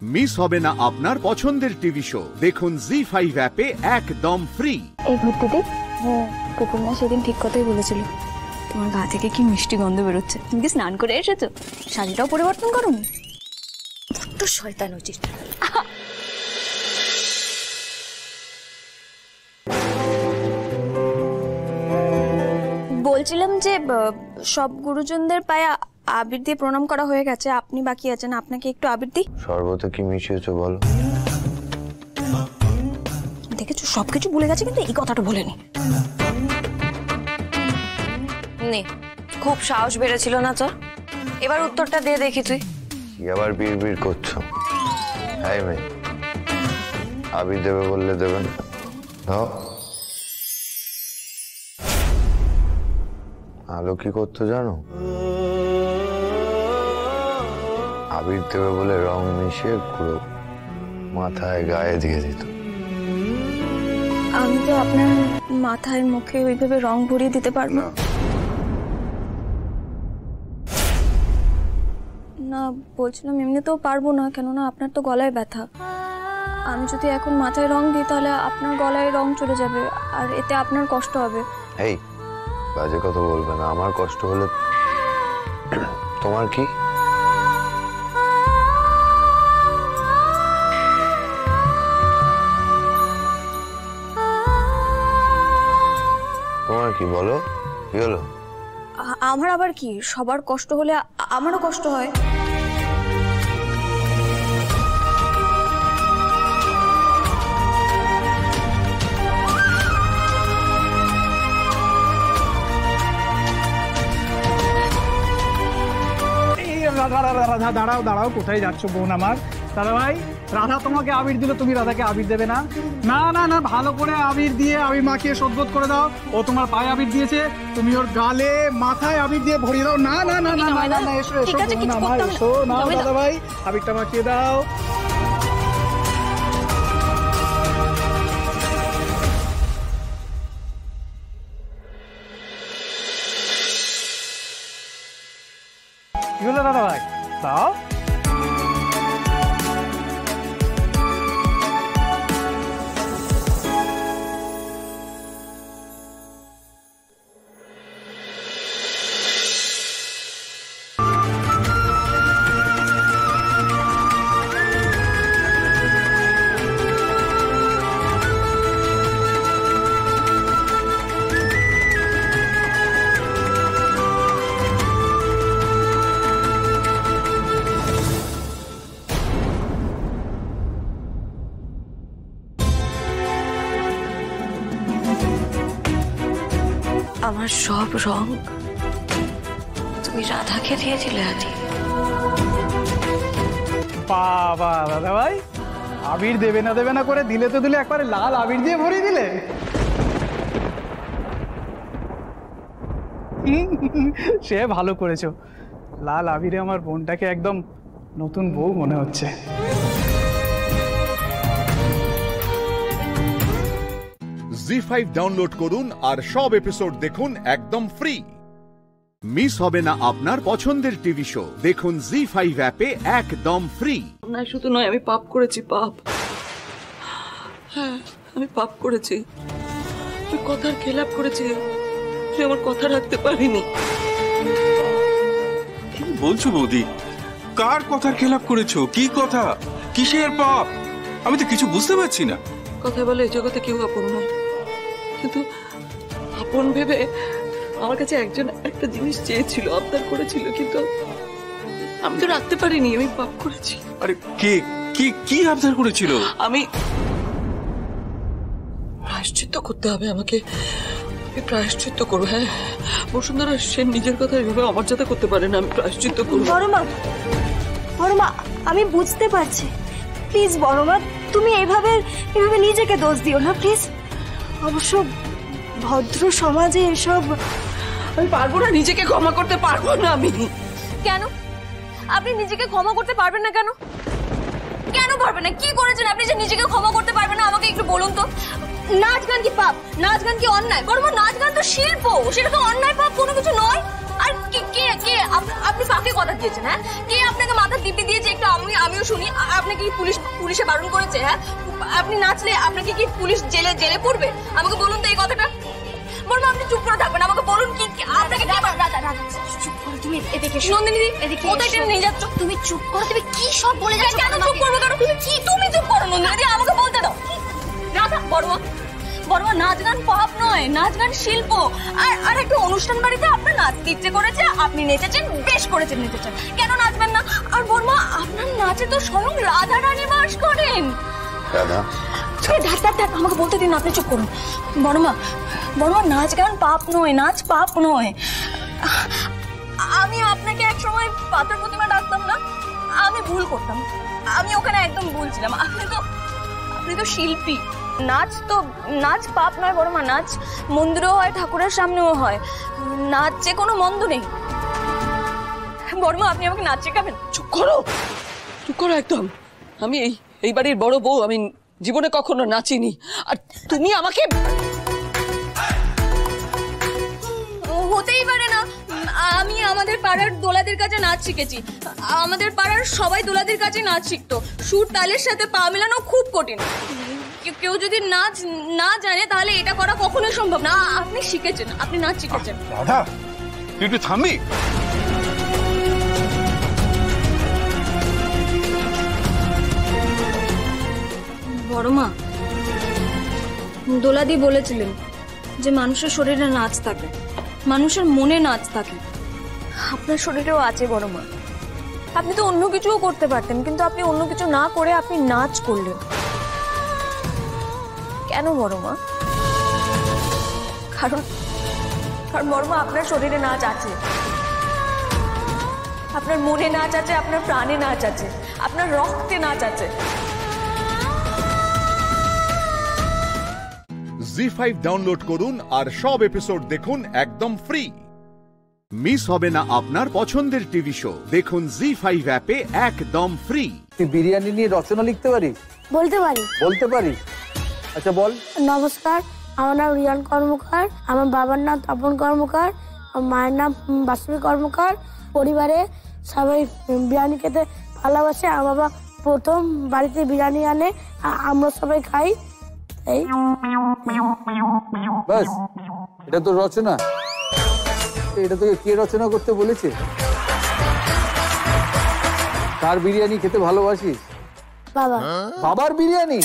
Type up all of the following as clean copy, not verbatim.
Miss হবে না আপনার পছন্দের টিভি শো। দেখুন জি5 অ্যাপে একদম ফ্রি। এই ভর্তিতে কুকুরমা সেদিন ঠিক কথাই বলেছিল। তোমার গা থেকে কি মিষ্টি গন্ধ বেরোচ্ছে। তুমি কি স্নান করে এসেছো? শাড়িটাও পরিবর্তন করোনি? বড্ড শয়তান উচিত। বলছিলাম যে সব গুরুজনদের পায়ে আবির দিয়ে প্রণাম করা হয়ে গেছে, আপনি বাকি আছেন, আপনাকে একটু আবির দিই। শরবতে কি মিশিয়েছো বলো? দেখেছো সবকিছু ভুলে গেছে, কিন্তু এই কথাটা বলেনি। নে, খুব সাহস বেড়েছিল না তোর? এবার উত্তরটা দিয়ে দেখি তুই। কি আবার বিড়বিড় করছো? হাই মেয়ে, আবির দেবে বললে দেবে না? দাও। আলো কি করতো জানো? আবির দেবে বলে রং মিশিয়ে পুরো মাথায় গায়ে দিয়ে দিত। আমি তো আপনার মাথায় মুখে ওইভাবে রং ভরিয়ে দিতে পারবো না। বলছিলাম এমনিতেও পারবো না, কেননা আপনার তো গলায় ব্যথা। আমি যদি এখন মাথায় রং দিই তাহলে আপনার গলায় রং চলে যাবে, আর এতে আপনার কষ্ট হবে। এই বাজে কথা বলবে না। আমার কষ্ট হলে তোমার কি? তোমার কি বলো? কি হলো? আমার আবার কি? সবার কষ্ট হলে আমারও কষ্ট হয়। রাধা দাঁড়াও দাঁড়াও, কোথায় যাচ্ছ বোন আমার? দাদা ভাই, রাধা তোমাকে আবির দিল, তুমি রাধাকে আবির দেবে না? না না না, ভালো করে আবির দিয়ে আবির মাখিয়ে শোধবোধ করে দাও। ও তোমার পায়ে আবির দিয়েছে, তুমি ওর গালে মাথায় আবির দিয়ে ভরিয়ে দাও। না না না না না না, এসো এসো বোন আমার, এসো না দাদা ভাই, আবিরটা মাখিয়ে দাও। কি হলো দাদা ভাই? দাও। আমার সব রং তুমি রাধাকে দিয়ে দিলে আদি। বাবা দাদা ভাই, আবির দেবে না করে দিলে তো দিলে, একবারে লাল আবির দিয়ে ভরিয়ে দিলে। সে ভালো করেছো, লাল আবিরে আমার বোনটাকে একদম নতুন বউ মনে হচ্ছে। জি5 ডাউনলোড করুন আর সব এপিসোড দেখুন একদম ফ্রি। মিস হবে না আপনার পছন্দের টিভি শো। দেখুন জি5 অ্যাপে একদম ফ্রি। না শুধু নয়, আমি পাপ করেছি, পাপ। হ্যাঁ, আমি পাপ করেছি, আমি কথার খেলাপ করেছি, তুই আমার কথা রাখতে পারিনি। কি বলছো বৌদি? কার কথার খেলাপ করেছো? কি কথা? কিসের পাপ? আমি তো কিছু বুঝতে পারছি না। কথা বলে এই জগতে কেউ আপন নয়, কিন্তু আপন ভেবে আমার কাছে একজন একটা জিনিস চেয়েছিল, আবদার করেছিল, কিন্তু আমি তো রাখতে পারিনি। আমি পাপ করেছি। আরে কে কি কি আবদার করেছিল? আমি প্রায়শ্চিত্ত করতে হবে আমাকে। প্রায়শ্চিত্ত করবো। হ্যাঁ বসুন্ধরা, সে নিজের কথা এভাবে অমর্যাদা করতে পারে না। আমি প্রায়শ্চিত্ত করবো। বড়মা, আমি বুঝতে পারছি। প্লিজ বড়মা, তুমি এভাবে নিজেকে দোষ দিও না প্লিজ। অবশ্য ভদ্র সমাজে এসব আমি পারবো না, নিজেকে ক্ষমা করতে পারবো না আমি। কেন আপনি নিজেকে ক্ষমা করতে পারবেন না? কেন কেন পারবেন না? কি করেছেন আপনি যে নিজেকে ক্ষমা করতে পারবেন না? আমাকে একটু বলুন তো। নাচ গান কি পাপ? নাচ গান কি অন্যায়? বরং নাচ গান তো শিল্প, সেটা তো অন্যায় পাপ কোনো কিছু নয়। আর কে কে আপনি কাকে কথা দিয়েছেন? হ্যাঁ, কে আপনাকে মাথা টিপে দিয়েছে একটু আমিও শুনি। আপনাকে কি পুলিশে বারণ করেছে? হ্যাঁ, আপনি নাচলে আপনাকে কি পুলিশ জেলে পড়বে? আমাকে বলুন তো এই কথাটা। বলবো আপনি চুপ করে থাকবেন, আমাকে বলুন কি আপনাকে চুপ করো তুমি, এদিকে নন্দিনী এদিকে কোথায় টেনে নিয়ে যাচ্ছ? তুমি চুপ করো, তুমি কি সব বলে যাচ্ছ? কেন চুপ করবো? কেন তুমি চুপ করো নন্দিনী, আমাকে বলতে দাও। রাধা, বড়মা নাচ গান পাপ নয়, নাচ গান শিল্প। আর একটা অনুষ্ঠান বাড়িতে আপনার নাচতে ইচ্ছে করেছে, আপনি নেচেছেন, বেশ করেছেন, নেচেছেন, কেন নাচবেন না? আর বড়মা আপনার নাচে তো স্বয়ং রাধা রানী বাস করেন। রাধা দেখ, আমাকে বলতে দিন, আপনি চুপ করুন। বড়মা নাচ গান পাপ নয়, নাচ পাপ নয়। আমি আপনাকে এক সময় পাথর প্রতিমা ডাকতাম না, আমি ভুল করতাম, আমি ওখানে একদম ভুল ছিলাম। আপনি তো শিল্পী। নাচ পাপ নয় বড়মা, নাচ মন্দিরেও হয়, ঠাকুরের সামনেও হয়, নাচে কোনো মন্দ নেই। বড়মা আপনি আমাকে নাচ শেখাবেন? চুপ করো একদম। আমি এই বাড়ির বড় বউ, আমি জীবনে কখনো নাচিনি। আর তুমি আমাকে হতেই পারে না। আমি আমাদের পাড়ার দোলাদের কাছে নাচ শিখেছি। আমাদের পাড়ার সবাই দোলাদের কাছে নাচ শিখতো। সুর তালের সাথে পা মেলানো খুব কঠিন। কেউ যদি নাচ না জানে তাহলে এটা করা কখনোই সম্ভব না। আপনি শিখেছেন, আপনি নাচ শিখেছেন। রাধা তুই একটু থামবি? বড়মা, দোলাদি বলেছিলেন যে মানুষের শরীরে নাচ থাকে, মানুষের মনে নাচ থাকে। আপনার শরীরেও আছে বড়মা। আপনি তো অন্য কিছুও করতে পারতেন, কিন্তু আপনি অন্য কিছু না করে আপনি নাচ করলেন। কেন বড়মা? কারণ বড়মা আপনার শরীরে নাচ আছে, আপনার মনে নাচ আছে, আপনার প্রাণে নাচ আছে, আপনার রক্তে নাচ আছে। জি5 ডাউনলোড করুন আর সব এপিসোড দেখুন একদম ফ্রি। মিস হবে না আপনার পছন্দের টিভি শো, দেখুন জি5 অ্যাপে একদম ফ্রি। তুই বিরিয়ানি নিয়ে রচনা লিখতে পারিস? বলতে পারি। বলতে পারিস? আচ্ছা বল। নমস্কার, আমার নাম রিয়ান কর্মকার, আমার বাবার নাম তপন কর্মকার, আমার মায়ের নাম বাসুমী কর্মকার। পরিবারে সবাই বিরিয়ানি খেতে ভালোবাসে। আমার বাবা প্রথম বাড়িতে বিরিয়ানি আনে, আমরা সবাই খাই। এই বাস, এটা তো রচনা। এটা তোকে কে রচনা করতে বলেছে? কার বিরিয়ানি খেতে ভালোবাসিস? বাবা। বাবার বিরিয়ানি?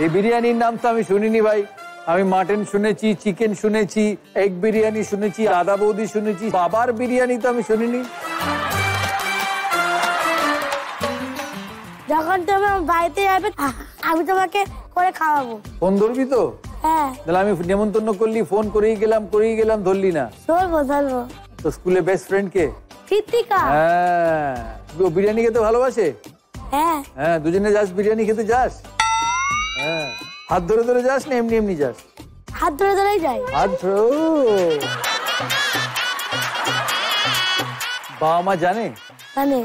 এই বিরিয়ানির নাম তো আমি শুনিনি ভাই। আমি মাটন শুনেছি, চিকেন শুনেছি, এগ বিরিয়ানি শুনেছি, আদা বৌদি শুনেছি, বাবার বিরিয়ানি তো আমি শুনিনি। যখন তুমি আমার বাড়িতে যাবে আমি তোমাকে করে খাওয়াবো। ফোন ধরবি তো? হ্যাঁ। তাহলে আমি নেমন্তন্ন করলি, ফোন করেই গেলাম ধরলি না। ধরবো। তো স্কুলে বেস্ট ফ্রেন্ড কে? কৃতিকা। হ্যাঁ, ও বিরিয়ানি খেতে ভালোবাসে। হ্যাঁ। হ্যাঁ, দুজনে যাস বিরিয়ানি খেতে যাস? হ্যাঁ। হাত ধরে ধরে যাস না এমনি যাস? হাত ধরে ধরেই যাই। হাত ধরে। বাবা মা জানে? জানে।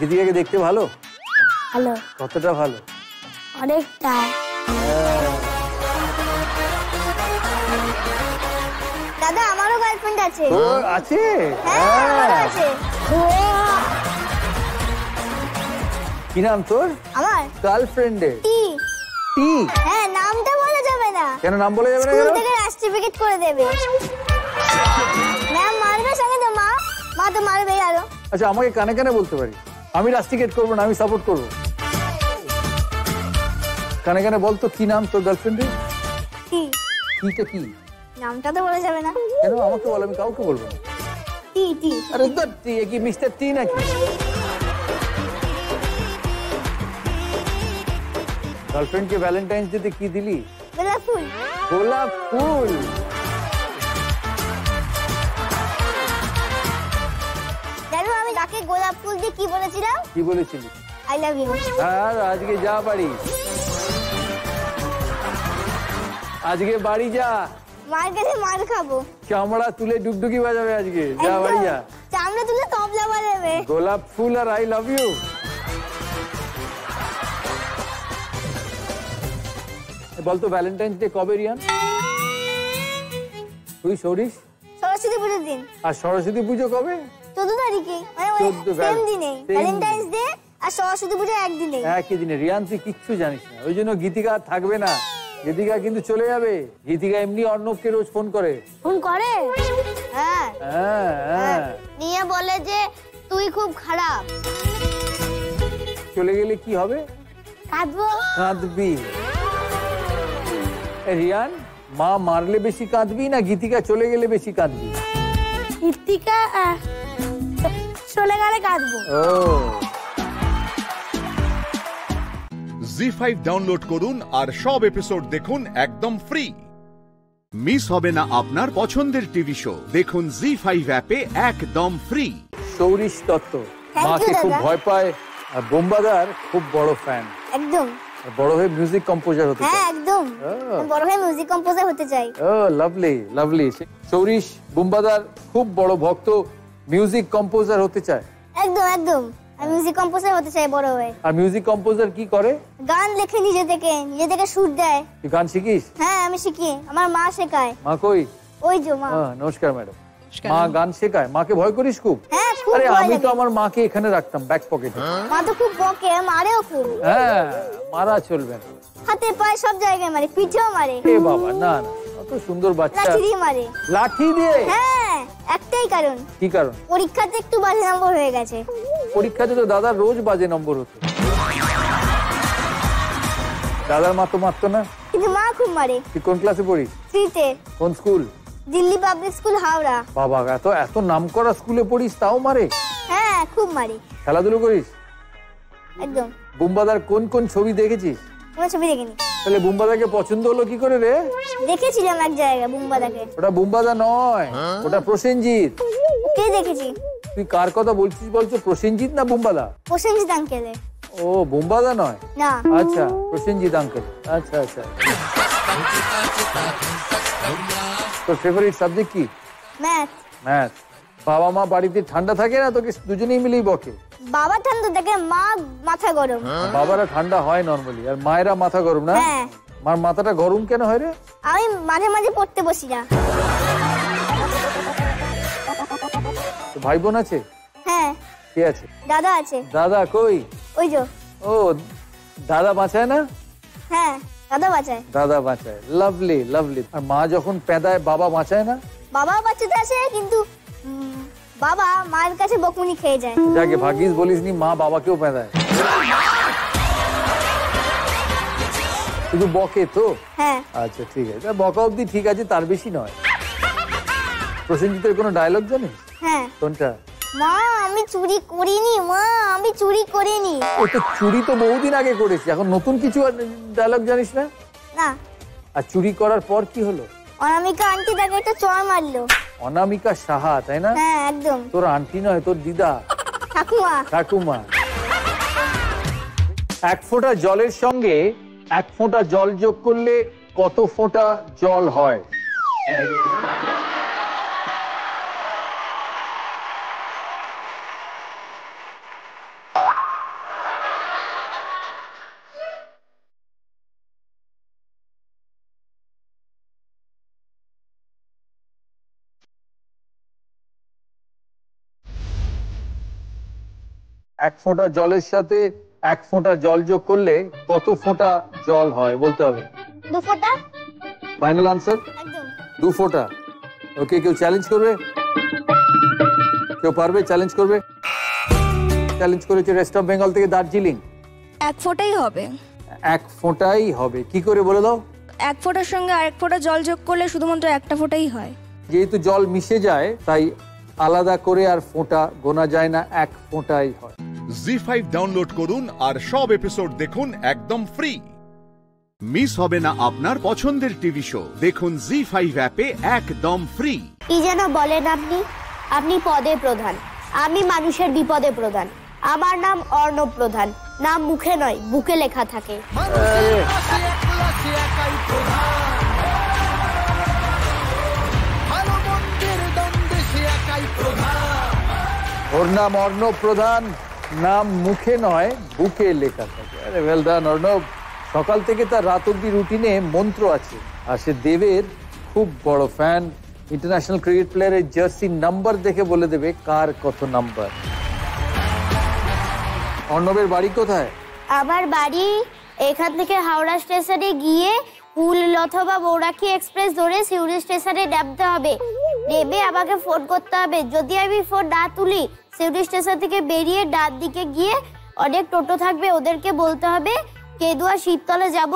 কৃতিকাকে দেখতে ভালো? ভালো। কতটা ভালো? অনেকটা। দাদা আমারও গার্লফ্রেন্ড আছে। আছে? হ্যাঁ আছে। কি নাম তোর? আমার গার্লফ্রেন্ডের? টি। টি? হ্যাঁ, নামটা বলা যাবে না। কেন নাম বলা যাবে না? স্কুল থেকে সার্টিফিকেট করে দেবে। ম্যাম মারবে সঙ্গে তো মা তো মারবে আরো। আচ্ছা আমাকে কানে কানে বলতে পারি? আমি রাস্টিকেট করবো না, আমি সাপোর্ট করবো। কানে কানে বলতো কি নাম তোর গার্লফ্রেন্ডের? টি। টিটা কি? নামটা তো বলা যাবে না। কেন? আমাকে বল, আমি কাউকে বলবো না। টি টি। আরে ধর, টি কি মিস্টার টি নাকি? গার্লফ্রেন্ডকে ভ্যালেন্টাইন্স ডে কি দিলি? গোলাপ ফুল। গোলাপ ফুল? জানো আমি তাকে গোলাপ ফুল দিয়ে কি বলেছিলাম? কি বলেছিলি? I love you. আর আজকে যা বাড়ি, আজকে বাড়ি যা। মার কাছে মার খাবো। চামড়া তুলে ডুগডুগি বাজাবে আজকে, যা বাড়ি যা। চামড়া তুলে তবলা বাজাবে। গোলাপ ফুল আর আই লাভ ইউ। বলতো ভ্যালেন্টাইন্স ডে কবে রিয়ান? তুই সৌরিশ? সরস্বতী পুজোর দিন। আর সরস্বতী পুজো কবে? 14 তারিখে, মানে 14 সেম দিনে, ভ্যালেন্টাইন্স ডে আর সরস্বতী পুজো একদিনে। একই দিনে। রিয়ান তুই কিচ্ছু জানিস না, ওই জন্য গীতিকা আর থাকবে না। গীতিকা কিন্তু চলে যাবে। গীতিকা এমনি অর্ণবকে রোজ ফোন করে। ফোন করে? হ্যাঁ হ্যাঁ হ্যাঁ। নিয়ে বলে যে তুই খুব খারাপ। চলে গেলে কি হবে? কাঁদবো। কাঁদবি? রিয়ান, মা মারলে বেশি কাঁদবি না গীতিকা চলে গেলে বেশি কাঁদবি? গীতিকা চলে গেলে কাঁদবো। ও জি5 ডাউনলোড করুন আর সব এপিসোড দেখুন একদম ফ্রি। মিস হবে না আপনার পছন্দের টিভি শো। দেখুন জি5 অ্যাপে একদম ফ্রি। সৌরিশ দত্ত মাকে খুব ভয় পায়, আর বোম্বাদার খুব বড় ফ্যান। একদম। বড় হয়ে মিউজিক কম্পোজার হতে চায়। হ্যাঁ একদম, বড় হয়ে মিউজিক কম্পোজার হতে চাই। ও লাভলি লাভলি। সৌরিশ বোম্বাদার খুব বড় ভক্ত, মিউজিক কম্পোজার হতে চায়। একদম একদম, আমি মিউজিক কম্পোজার হতে চাই বড় হয়ে। আর মিউজিক কম্পোজার কি করে? গান লেখে নিজে থেকে সুর দেয়। তুই গান শিখিস? হ্যাঁ আমি শিখি, আমার মা শেখায়। মা কই? ওই যে মা। নমস্কার ম্যাডাম। মা গান শেখায়? মাকে ভয় করিস খুব? হ্যাঁ খুব। আরে আমি তো আমার মাকে এখানে রাখতাম ব্যাক পকেটে। মা তো খুব বকে, মারেও খুব। হ্যাঁ মারা চলবে না, হাতে পায়ে সব জায়গায় মারে, পিঠেও মারে। এ বাবা না না, কত সুন্দর বাচ্চা। লাঠি দিয়ে মারে। লাঠি দিয়ে? হ্যাঁ একটাই কারণ। কি কারণ? পরীক্ষাতে একটু বাজে নম্বর হয়ে গেছে। পরীক্ষাতে তো দাদার রোজ বাজে নম্বর হতো। দাদার মা তো মারতো না? কিন্তু মা খুব মারে। তুই কোন ক্লাসে পড়িস? 3-তে। কোন school? Delhi public school, Howrah. বাবা এত এত নামকরা স্কুলে পড়িস তাও মারে? হ্যাঁ খুব মারে। খেলাধুলো করিস? একদম। বুম্বাদার কোন কোন ছবি দেখেছিস? কোনো ছবি দেখিনি। তাহলে বুম্বাদাকে পছন্দ হলো কি করে রে? দেখেছিলাম এক জায়গায় বুম্বাদাকে। ওটা বুম্বাদা নয়, ওটা প্রসেনজিৎ। কে দেখেছি? তুই কার কথা বলছিস বলছো? প্রসেনজিৎ না বুম্বাদা? প্রসেনজিৎ আঙ্কেলে। ও বুম্বাদা নয়? না। আচ্ছা প্রসেনজিৎ আঙ্কেল। আচ্ছা আচ্ছা। তোর ফেভারিট সাবজেক্ট কি? ম্যাথ। ম্যাথ। বাবা মা বাড়িতে ঠান্ডা থাকে না তোকে দুজনেই মিলেই বকে? বাবা ঠান্ডা থাকে, মা মাথা গরম। বাবারা ঠান্ডা হয় নরমালি, আর মায়েরা মাথা গরম না? হ্যাঁ। মার মাথাটা গরম কেন হয় রে? আমি মাঝে মাঝে পড়তে বসি না। ভাই বোন আছে? হ্যাঁ। কে আছে? দাদা আছে। দাদা কই? ওই যে। ও দাদা বাঁচায় না? হ্যাঁ দাদা বাঁচায়। দাদা বাঁচায়। Lovely lovely. আর মা যখন পেদায় বাবা বাঁচায় না? বাবা বাঁচাতে আসে কিন্তু বাবা মায়ের কাছে বকুনি খেয়ে যায়। যাকে ভাগ্যিস বলিসনি মা বাবাকেও পেদায়। শুধু বকে তো? হ্যাঁ। আচ্ছা ঠিক আছে, বকা অব্দি ঠিক আছে, তার বেশি নয়। প্রসেনজিতের কোনো ডায়লগ জানিস? হ্যাঁ। কোনটা? মা আমি চুরি করিনি, মা আমি চুরি করিনি। ও তো চুরি তো বহুদিন আগে করেছি, এখন নতুন কিছু ডায়লগ জানিস না? না। আর চুরি করার পর কি হলো? অনামিকা আন্টি তাকে একটা চড় মারলো। অনামিকা সাহা, তাই না? হ্যাঁ একদম। তোর আন্টি নয়, তোর দিদা। ঠাকুমা। ঠাকুমা। এক ফোঁটা জলের সঙ্গে এক ফোঁটা জল যোগ করলে কত ফোঁটা জল হয়? এক ফোঁটা জলের সাথে এক ফোঁটা জল যোগ করলে কত ফোঁটা জল হয় বলতে হবে। 2 ফোঁটা। Final answer? একদম। 2 ফোঁটা। ওকে, কেউ চ্যালেঞ্জ করবে? কেউ পারবে? চ্যালেঞ্জ করবে? চ্যালেঞ্জ করেছে ওয়েস্ট অফ বেঙ্গল থেকে দার্জিলিং। 1 ফোঁটাই হবে। 1 ফোঁটাই হবে? কি করে বলে দাও? 1 ফোঁটার সঙ্গে আরেক ফোঁটা জল যোগ করলে শুধুমাত্র একটা ফোঁটাই হয়। যেহেতু জল মিশে যায় তাই আলাদা করে আর ফোঁটা গোনা যায় না, 1 ফোঁটাই হয়। জি5 ডাউনলোড করুন আর সব এপিসোড দেখুন একদম ফ্রি। মিস হবে না আপনার পছন্দের টিভি শো। দেখুন জি5 অ্যাপে একদম ফ্রি। কি যেন বলেন আপনি? আপনি পদে প্রধান, আমি মানুষের বিপদে প্রধান। আমার নাম অর্ণব প্রধান, নাম মুখে নয় বুকে লেখা থাকে। ওর নাম অর্ণব প্রধান, নাম মুখে নয় বুকে লেখা থাকে। আরে ওয়েল ডান অর্ণব। সকাল থেকে তার রাত অব্দি রুটিনে মন্ত্র আছে, আর সে দেবের খুব বড় ফ্যান। ইন্টারন্যাশনাল ক্রিকেট প্লেয়ারের জার্সি নাম্বার দেখে বলে দেবে কার কত নাম্বার। অর্ণবের বাড়ি কোথায়? আমার বাড়ি এখান থেকে হাওড়া স্টেশনে গিয়ে হুল অথবা বৌরাখি এক্সপ্রেস ধরে সিউড়ি স্টেশনে নামতে হবে। নেমে আমাকে ফোন করতে হবে। যদি আমি ফোন না তুলি, সিউড়ি স্টেশন থেকে বেরিয়ে ডান দিকে গিয়ে অনেক টোটো থাকবে, ওদেরকে বলতে হবে কেদুয়া শিবতলা যাব।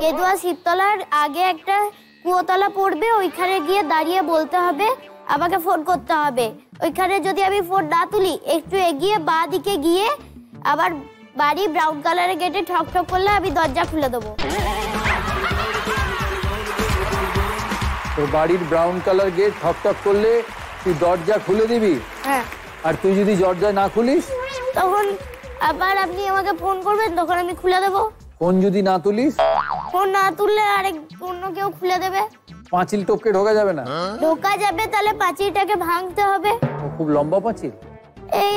কেদুয়া শিবতলার আগে একটা কুয়োতলা পড়বে, ওইখানে গিয়ে দাঁড়িয়ে বলতে হবে আমাকে ফোন করতে হবে। ওইখানে যদি আমি ফোন না তুলি, একটু এগিয়ে বাঁ দিকে গিয়ে আবার বাড়ি ব্রাউন কালারের গেটে ঠক ঠক করলে আমি দরজা খুলে দেবো। তো বাড়ির ব্রাউন কালার গেট ঠক ঠক করলে তুই দরজা খুলে দিবি? হ্যাঁ। আর তুই যদি দরজা না খুলিস তখন আবার আপনি আমাকে ফোন করবেন, তখন আমি খুলে দেবো। ফোন যদি না তুলিস? ফোন না তুললে আরেক অন্য কেউ খুলে দেবে। পাঁচিল টপকে ঢোকা যাবে না? ঢোকা যাবে, তাহলে পাঁচিলটাকে ভাঙতে হবে। খুব লম্বা পাঁচিল? এই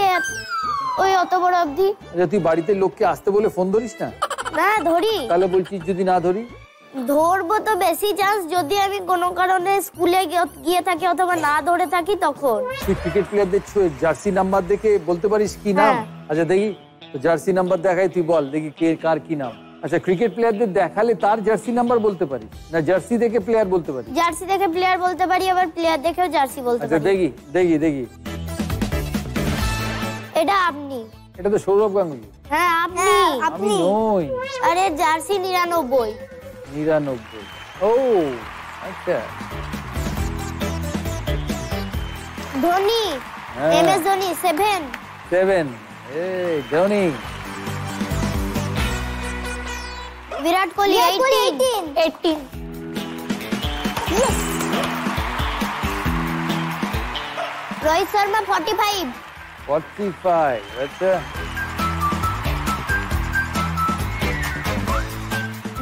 ওই অত বড় অবধি। তুই বাড়িতে লোককে আসতে বলে ফোন ধরিস না? না ধরি। তাহলে বলছিস যদি না ধরি? ধরবো তো বেশি চান্স যদি আমি কোনো কারণে স্কুলে গিয়ে থাকি অথবা না ধরে থাকি তখন। তুই ক্রিকেট প্লেয়ারদের জার্সি নাম্বার দেখে বলতে পারিস কি নাম? আচ্ছা দেখি জার্সি নাম্বার দেখাই, তুই বল দেখি কে কার কি নাম। আচ্ছা ক্রিকেট প্লেয়ারদের দেখালে তার জার্সি নাম্বার বলতে পারিস না জার্সি দেখে প্লেয়ার বলতে পারিস? জার্সি দেখে প্লেয়ার বলতে পারি, আবার প্লেয়ার দেখেও জার্সি বলতে পারি। আচ্ছা দেখি দেখি দেখি। এটা আপনি? এটা তো সৌরভ গাঙ্গুলি। হ্যাঁ আপনি। আমি নই। আরে জার্সি 99। 99। ও আচ্ছা। ধোনি, MS ধোনি 7। 7 এই ধোনি। विराट कोहली 18। रोहित शर्मा 45। अच्छा।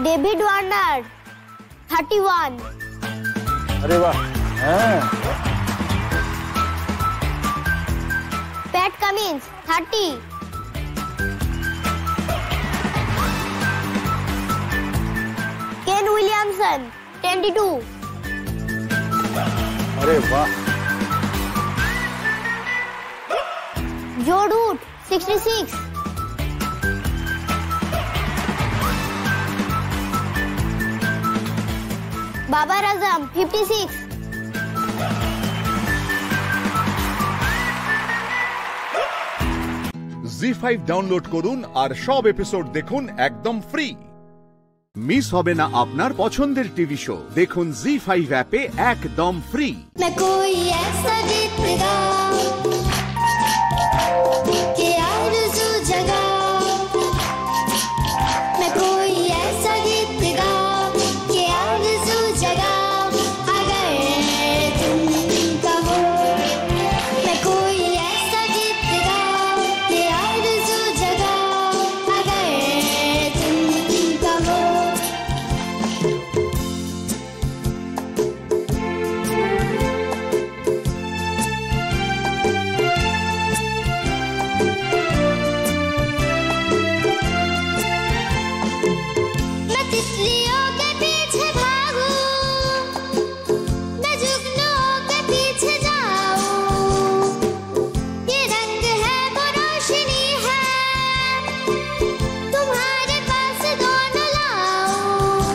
David Warner 31। अरे वाह। हाँ। PAT Cummins 30। Kane Williamson 22। अरे वाह। जो रूट 66। बाबर आजम 56। জি5 ডাউনলোড করুন আর সব এপিসোড দেখুন একদম ফ্রি। মিস হবে না আপনার পছন্দের টিভি শো, দেখুন জি5 অ্যাপে একদম ফ্রি। मैं कोई ऐसा गीत गाऊं कि आरज़ू जगाऊं। मैं कोई ऐसा गीत गाऊं कि आरज़ू जगाऊं। अगर तुम कहो मैं कोई ऐसा गीत गाऊं कि आरज़ू जगाऊं। अगर तुम कहो मैं तितलियों के पीछे भागूं, मैं जुगनुओं के पीछे जाऊं। ये रंग है वो रोशनी है, तुम्हारे पास दोनों लाऊं।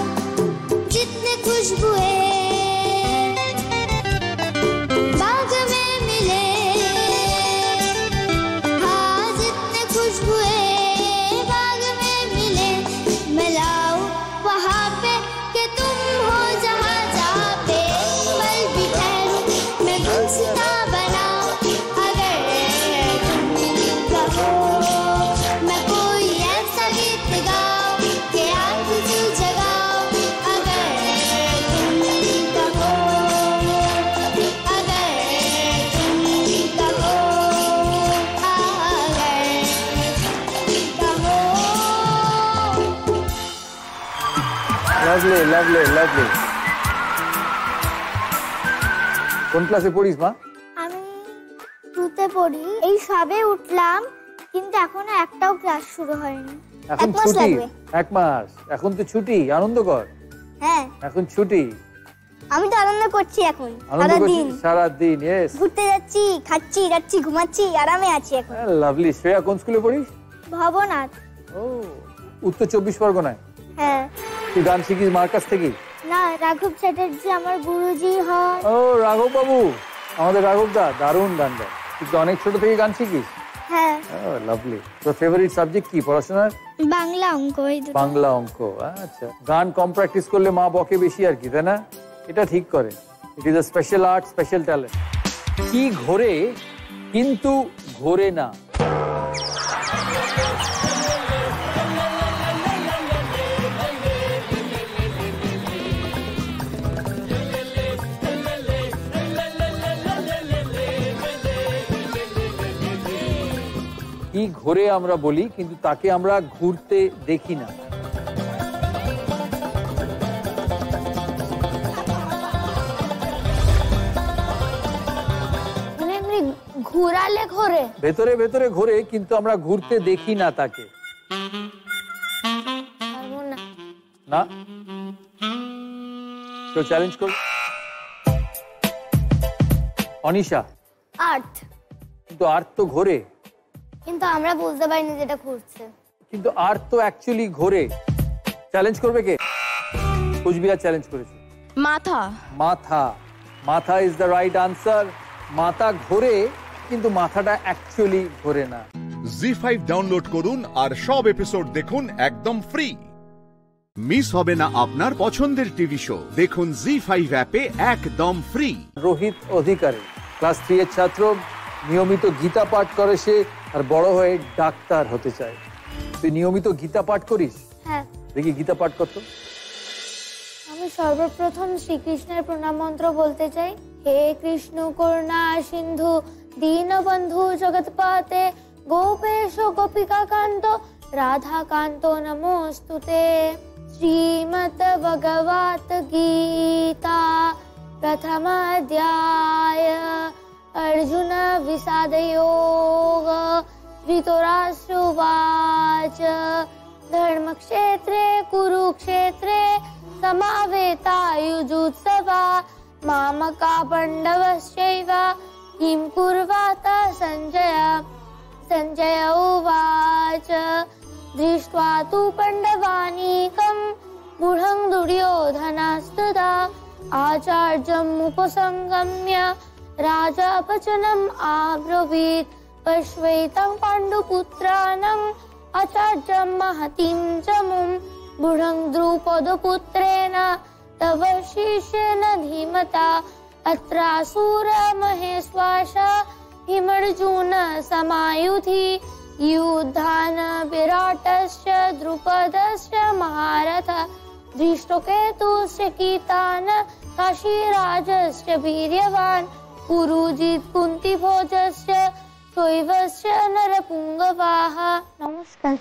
जितने खुशबुएं बाग में मिले, हाँ जितने खुशबुएं बाग में मिले, मैं लाऊं वहाँ पे कि तुम हो जहाँ जहाँ पे पल भी ठहरूं, मैं गुलसिता बनाऊं। अगर तुम कहो मैं कोई ऐसा गीत गाऊं कि आरज़ू जगाऊं। अगर तुम कहो, अगर तुम कहो, अगर कहो। Lovely lovely lovely. কোন ক্লাসে পড়িস মা? আমি 2তে পড়ি। এই সবে উঠলাম, কিন্তু এখনো একটাও ক্লাস শুরু হয়নি। এখন এক মাস ছুটি? লাগবে। 1 মাস। এখন তো ছুটি, আনন্দ কর। হ্যাঁ। এখন ছুটি। আমি তো আনন্দ করছি এখন আনন্দ করছিস সারাদিন? ইয়েস। ঘুরতে যাচ্ছি, খাচ্ছি, যাচ্ছি, ঘুমাচ্ছি, আরামে আছি এখন। লাভলি। শ্রেয়া কোন স্কুলে পড়িস? ভবনাথ। ও, উত্তর 24 পরগনায়। হ্যাঁ। তুই গান শিখিস মার কাছ থেকে? না, রাঘব চ্যাটার্জি আমার গুরুজি হয়। ও, রাঘব বাবু, আমাদের রাঘব দা দারুণ গান গায়। তুই তো অনেক ছোট থেকে গান শিখিস? হ্যাঁ। লাভলি। তোর ফেভারিট সাবজেক্ট কি পড়াশোনার? বাংলা, অঙ্ক। বাংলা, অঙ্ক। আচ্ছা, গান কম প্র্যাকটিস করলে মা বকে বেশি আর কি, তাই না? এটা ঠিক করে। It is a special art, special talent. কি ঘোরে কিন্তু ঘোরে না? কি ঘোরে আমরা বলি কিন্তু তাকে আমরা ঘুরতে দেখি না। ঘোরালে ঘোরে, ভেতরে ভেতরে ঘোরে কিন্তু আমরা ঘুরতে দেখি না তাকে। না, কেউ চ্যালেঞ্জ করো। অনিশা। আর্থ। কিন্তু আর্থ তো ঘোরে, কিন্তু আমরা বুঝতে পারিনি যেটা ঘুরছে। কিন্তু আর্থ তো অ্যাকচুয়ালি ঘোরে। চ্যালেঞ্জ করবে কে? কুচবিহার চ্যালেঞ্জ করেছে। মাথা। মাথা। মাথা ইজ দ্য রাইট আনসার। মাথা ঘোরে কিন্তু মাথাটা অ্যাকচুয়ালি ঘোরে না। জি5 ডাউনলোড করুন আর সব এপিসোড দেখুন একদম ফ্রি। মিস হবে না আপনার পছন্দের টিভি শো, দেখুন জি5 অ্যাপে একদম ফ্রি। রোহিত অধিকারী ক্লাস 3 এর ছাত্র, নিয়মিত গীতা পাঠ করে সে, আর বড় হয়ে ডাক্তার হতে চায়। তুই নিয়মিত গীতা পাঠ করিস? হ্যাঁ। দেখি গীতা পাঠ করতো। আমি সর্বপ্রথম শ্রীকৃষ্ণের প্রণাম মন্ত্র বলতে চাই। হে কৃষ্ণ করুণা সিন্ধু দীনবন্ধু জগৎপতে গোপেশ গোপিকা কান্ত রাধা কান্ত নমোস্তুতে। শ্রীমদ্ ভগবত গীতা প্রথম অধ্যায় अर्जुन विषाद योग। धृतराष्ट्रोवाच धर्मक्षेत्रे कुरुक्षेत्रे समावेतायुजुत्सवा मामका पाण्डवश्चैव किं कुर्वात सञ्जय। सञ्जय उवाच दृष्ट्वा तु पाण्डवानीकं गूढं दुर्योधनस्तदा आचार्यम् उपसंगम्य राजा वचनम् आब्रवीत् पश्वैतं पाण्डुपुत्राणाम् आचार्यं महतीं चमुं गूढं द्रुपदपुत्रेण तव शिष्येन धीमता अत्रासुर महेश्वास हिमर्जुन समायुधि युद्धान विराटस्य द्रुपदस्य महारथ धृष्टकेतुस्य कीतान काशीराजस्य वीर्यवान् पुरुजित् कुन्तिभोजस्य शैवस्य नरपुङ्गवाः। नमस्कार।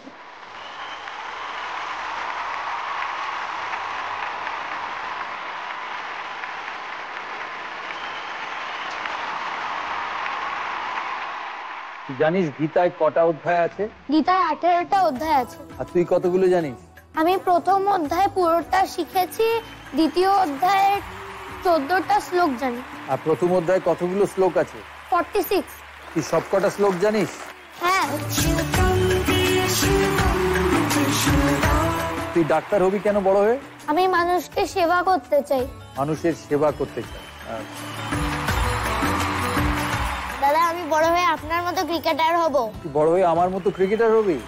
জানিস গীতায় কটা অধ্যায় আছে? গীতায় 18টা অধ্যায় আছে। আর তুই কতগুলো জানিস? আমি প্রথম অধ্যায় পুরোটা শিখেছি, দ্বিতীয় অধ্যায়ে 14টা শ্লোক জানি। আর প্রথম অধ্যায়ে কতগুলো শ্লোক আছে? 46। তুই সবকটা শ্লোক জানিস? হ্যাঁ। তুই ডাক্তার হবি কেন বড় হয়ে? আমি মানুষকে সেবা করতে চাই। মানুষের সেবা করতে চাই। দাদা আমি বড় হয়ে আপনার মতো ক্রিকেটার হব। তুই বড় হয়ে আমার মতো ক্রিকেটার হবি?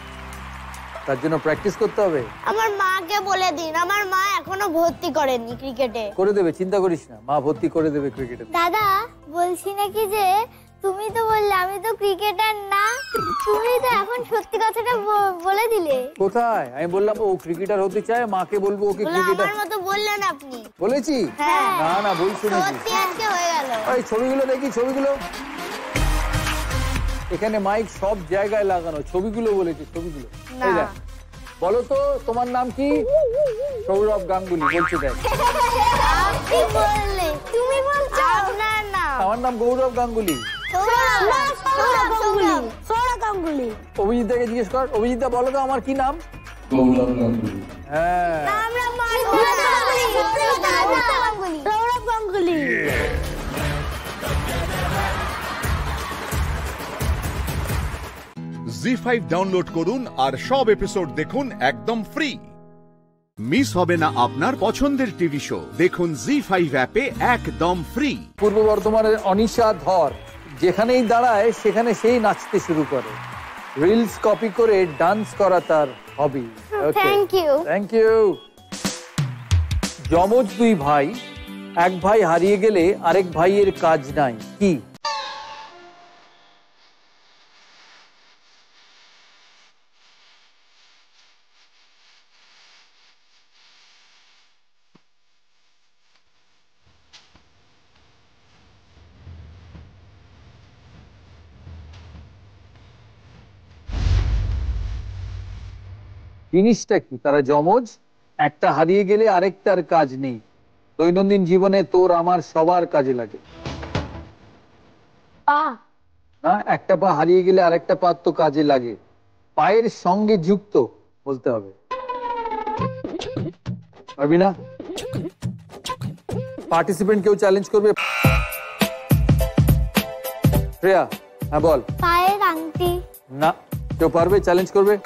তার জন্য প্র্যাকটিস করতে হবে। আমার মাকে বলে দিন, আমার মা এখনো ভর্তি করেনি ক্রিকেটে। করে দেবে, চিন্তা করিস না, মা ভর্তি করে দেবে ক্রিকেটে। দাদা বলছি নাকি যে তুমি তো বললে আমি তো ক্রিকেটার না, তুমি তো এখন সত্যি কথাটা বলে দিলে। কোথায়? আমি বললাম ও ক্রিকেটার হতে চায়, মাকে বলবো ওকে ক্রিকেটার। আমার মতো বললেন আপনি। বলেছি? হ্যাঁ। না না, ভুল শুনেছি। সত্যি আজকে হয়ে গেল। এই ছবিগুলো দেখি, ছবিগুলো এখানে মাইক সব জায়গায় লাগানো। ছবিগুলো বলেছি, ছবিগুলো। এই দেখ, বলো তো তোমার নাম কি? সৌরভ গাঙ্গুলি। বলছে দেখ। আপনি বললে, তুমি বলছো আপনার নাম? আমার নাম গৌরব গাঙ্গুলি। অভিজিৎ দাকে জিজ্ঞেস কর। অভিজিৎ দা বলো তো আমার কি নাম? গৌরব গাঙ্গুলি। হ্যাঁ। ফ্যামিলি। জি5 ডাউনলোড করুন আর সব এপিসোড দেখুন একদম ফ্রি। মিস হবে না আপনার পছন্দের টিভি শো, দেখুন জি5 অ্যাপে একদম ফ্রি। পূর্ব বর্ধমানের অনিশা ধর যেখানেই দাঁড়ায় সেখানে সেই নাচতে শুরু করে। রিলস কপি করে ডান্স করা তার hobby. Thank you. Thank you. যমজ দুই ভাই, এক ভাই হারিয়ে গেলে আরেক ভাইয়ের কাজ নাই, কি? জিনিসটা কি? তারা যমজ, একটা হারিয়ে গেলে আরেকটার কাজ নেই। দৈনন্দিন জীবনে তোর আমার সবার কাজে লাগে। না, একটা পা হারিয়ে গেলে আরেকটা পা তো কাজে লাগে। পায়ের সঙ্গে যুক্ত বলতে হবে, পারবি না? পার্টিসিপেন্ট কেউ চ্যালেঞ্জ করবে? শ্রেয়া, হ্যাঁ বল। পায়ের আংটি। না, কেউ পারবে চ্যালেঞ্জ করবে?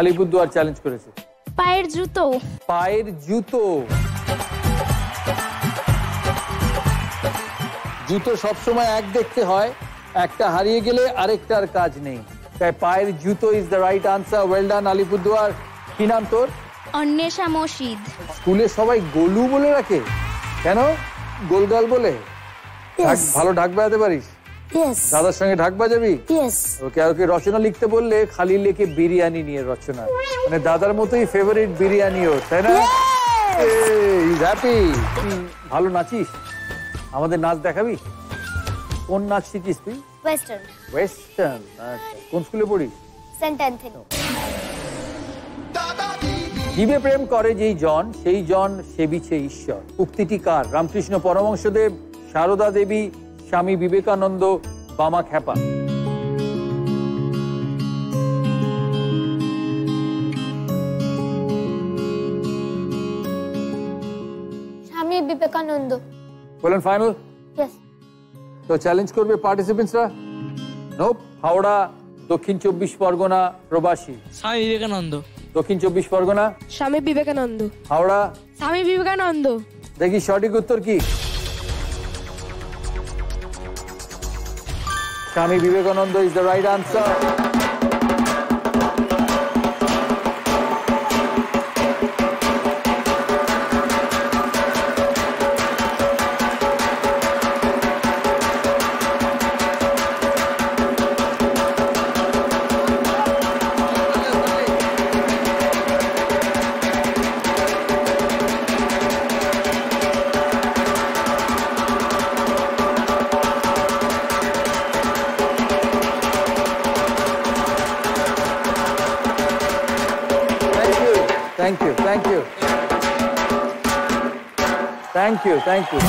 আলিপুরদুয়ার চ্যালেঞ্জ করেছে। পায়ের জুতো। পায়ের জুতো। জুতো সবসময় এক দেখতে হয়, একটা হারিয়ে গেলে আরেকটার কাজ নেই, তাই পায়ের জুতো is the right answer. Well done Alipurduar. কি নাম তোর? অন্বেষা মসজিদ। স্কুলে সবাই গোলু বলে রাখে কেন? গোলগাল বলে? ভালো ঢাক বাজাতে পারিস? দাদার সঙ্গে ঢাক বাজাবি? ওকে। আর ওকে রচনা লিখতে বললে খালি লেখে বিরিয়ানি নিয়ে রচনা, মানে দাদার মতোই ফেভারিট বিরিয়ানি ওর, তাই না? হ্যাপি। ভালো নাচিস, আমাদের নাচ দেখাবি? কোন নাচ শিখিস তুই? ওয়েস্টার্ন। ওয়েস্টার্ন, আচ্ছা। কোন স্কুলে পড়িস? Saint Anthony. জীবে প্রেম করে যেই জন, সেই জন সেবিছে ঈশ্বর। উক্তিটি কার? রামকৃষ্ণ পরমহংসদেব, সারদা দেবী, স্বামী বিবেকানন্দ, বামা খ্যাপা? স্বামী বিবেকানন্দ। বলেন ফাইনাল? ইয়েস। তো চ্যালেঞ্জ করবে পার্টিসিপেন্টসরা? নোপ। হাওড়া, দক্ষিণ 24 পরগনা প্রবাসী। স্বামী বিবেকানন্দ। দক্ষিণ 24 পরগনা স্বামী বিবেকানন্দ। হাওড়া স্বামী বিবেকানন্দ। দেখি সঠিক উত্তর কি? Swami Vivekananda is the right answer. Thank you, thank you. Thank you, thank you.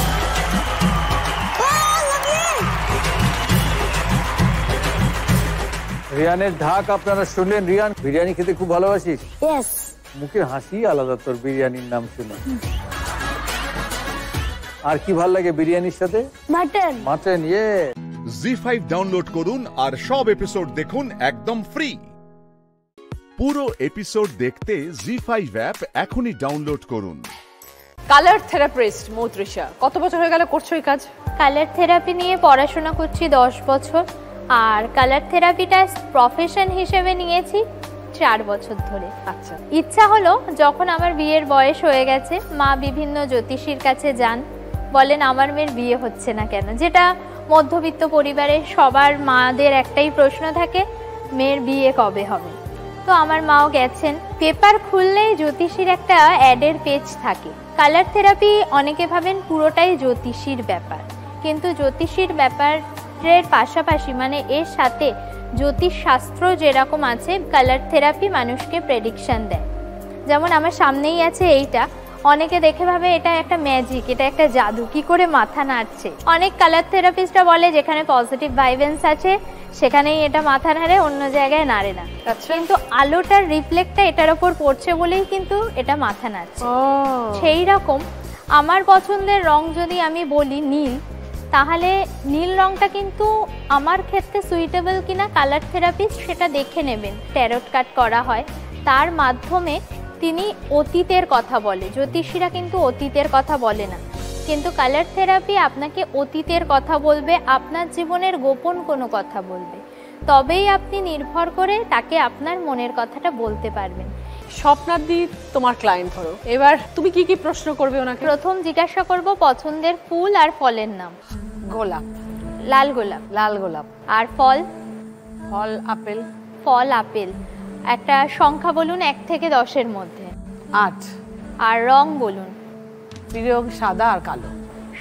রিয়ানের ঢাক আপনারা শুনলেন। রিয়ান, বিরিয়ানি খেতে খুব ভালোবাসিস? ইয়েস। মুখের হাসি আলাদা তোর বিরিয়ানির নাম শুনে। আর কি ভাল লাগে বিরিয়ানির সাথে? মাটন। মাটন, ইয়ে। জি5 ডাউনলোড করুন আর সব এপিসোড দেখুন একদম ফ্রি। পুরো এপিসোড দেখতে জি5 অ্যাপ এখনই ডাউনলোড করুন। কালার থেরাপিস্ট মৌত্রিশা, কত বছর হয়ে গেল করছো এই কাজ? কালার থেরাপি নিয়ে পড়াশোনা করছি 10 বছর, আর কালার থেরাপিটা প্রফেশন হিসেবে নিয়েছি 4 বছর ধরে। আচ্ছা। ইচ্ছা হলো যখন আমার বিয়ের বয়স হয়ে গেছে, মা বিভিন্ন জ্যোতিষীর কাছে যান, বলেন আমার মেয়ের বিয়ে হচ্ছে না কেন, যেটা মধ্যবিত্ত পরিবারের সবার মাদের একটাই প্রশ্ন থাকে, মেয়ের বিয়ে কবে হবে। তো আমার মাও গেছেন, পেপার খুললেই জ্যোতিষীর একটা অ্যাডের পেজ থাকে। কালার থেরাপি অনেকে ভাবেন পুরোটাই জ্যোতিষীর ব্যাপার, কিন্তু জ্যোতিষীর ব্যাপারের পাশাপাশি মানে এর সাথে জ্যোতিষ শাস্ত্র যেরকম আছে, কালার থেরাপি মানুষকে প্রেডিকশন দেয়। যেমন আমার সামনেই আছে এইটা, অনেকে দেখে ভাবে এটা একটা ম্যাজিক, এটা একটা জাদু, কি করে মাথা নাড়ছে। অনেক কালার থেরাপিস্টরা বলে যেখানে পজিটিভ ভাইবেন্স আছে সেখানেই এটা মাথা নাড়ে, অন্য জায়গায় নাড়ে না। কিন্তু আলোটার রিফ্লেক্টটা এটার উপর পড়ছে বলেই কিন্তু এটা মাথা নাড়ছে। সেই রকম আমার পছন্দের রং যদি আমি বলি নীল, তাহলে নীল রংটা কিন্তু আমার ক্ষেত্রে সুইটেবল কিনা কালার থেরাপিস্ট সেটা দেখে নেবেন। ট্যারট কার্ড করা হয়, তার মাধ্যমে তিনি অতীতের কথা বলে। জ্যোতিষীরা কিন্তু অতীতের কথা বলে না, কিন্তু কালার থেরাপি আপনাকে অতীতের কথা বলবে, আপনার জীবনের গোপন কোনো কথা বলবে, তবেই আপনি নির্ভর করে তাকে আপনার মনের কথাটা বলতে পারবেন। স্বপ্নাদি তোমার ক্লায়েন্ট ধরো, এবার তুমি কি কি প্রশ্ন করবে ওনাকে? প্রথম জিজ্ঞাসা করব পছন্দের ফুল আর ফলের নাম। গোলাপ। লাল গোলাপ। লাল গোলাপ। আর ফল? ফল আপেল। ফল আপেল। একটা সংখ্যা বলুন 1 থেকে 10-এর মধ্যে। 8। আর রং বলুন। প্রিয় সাদা আর কালো।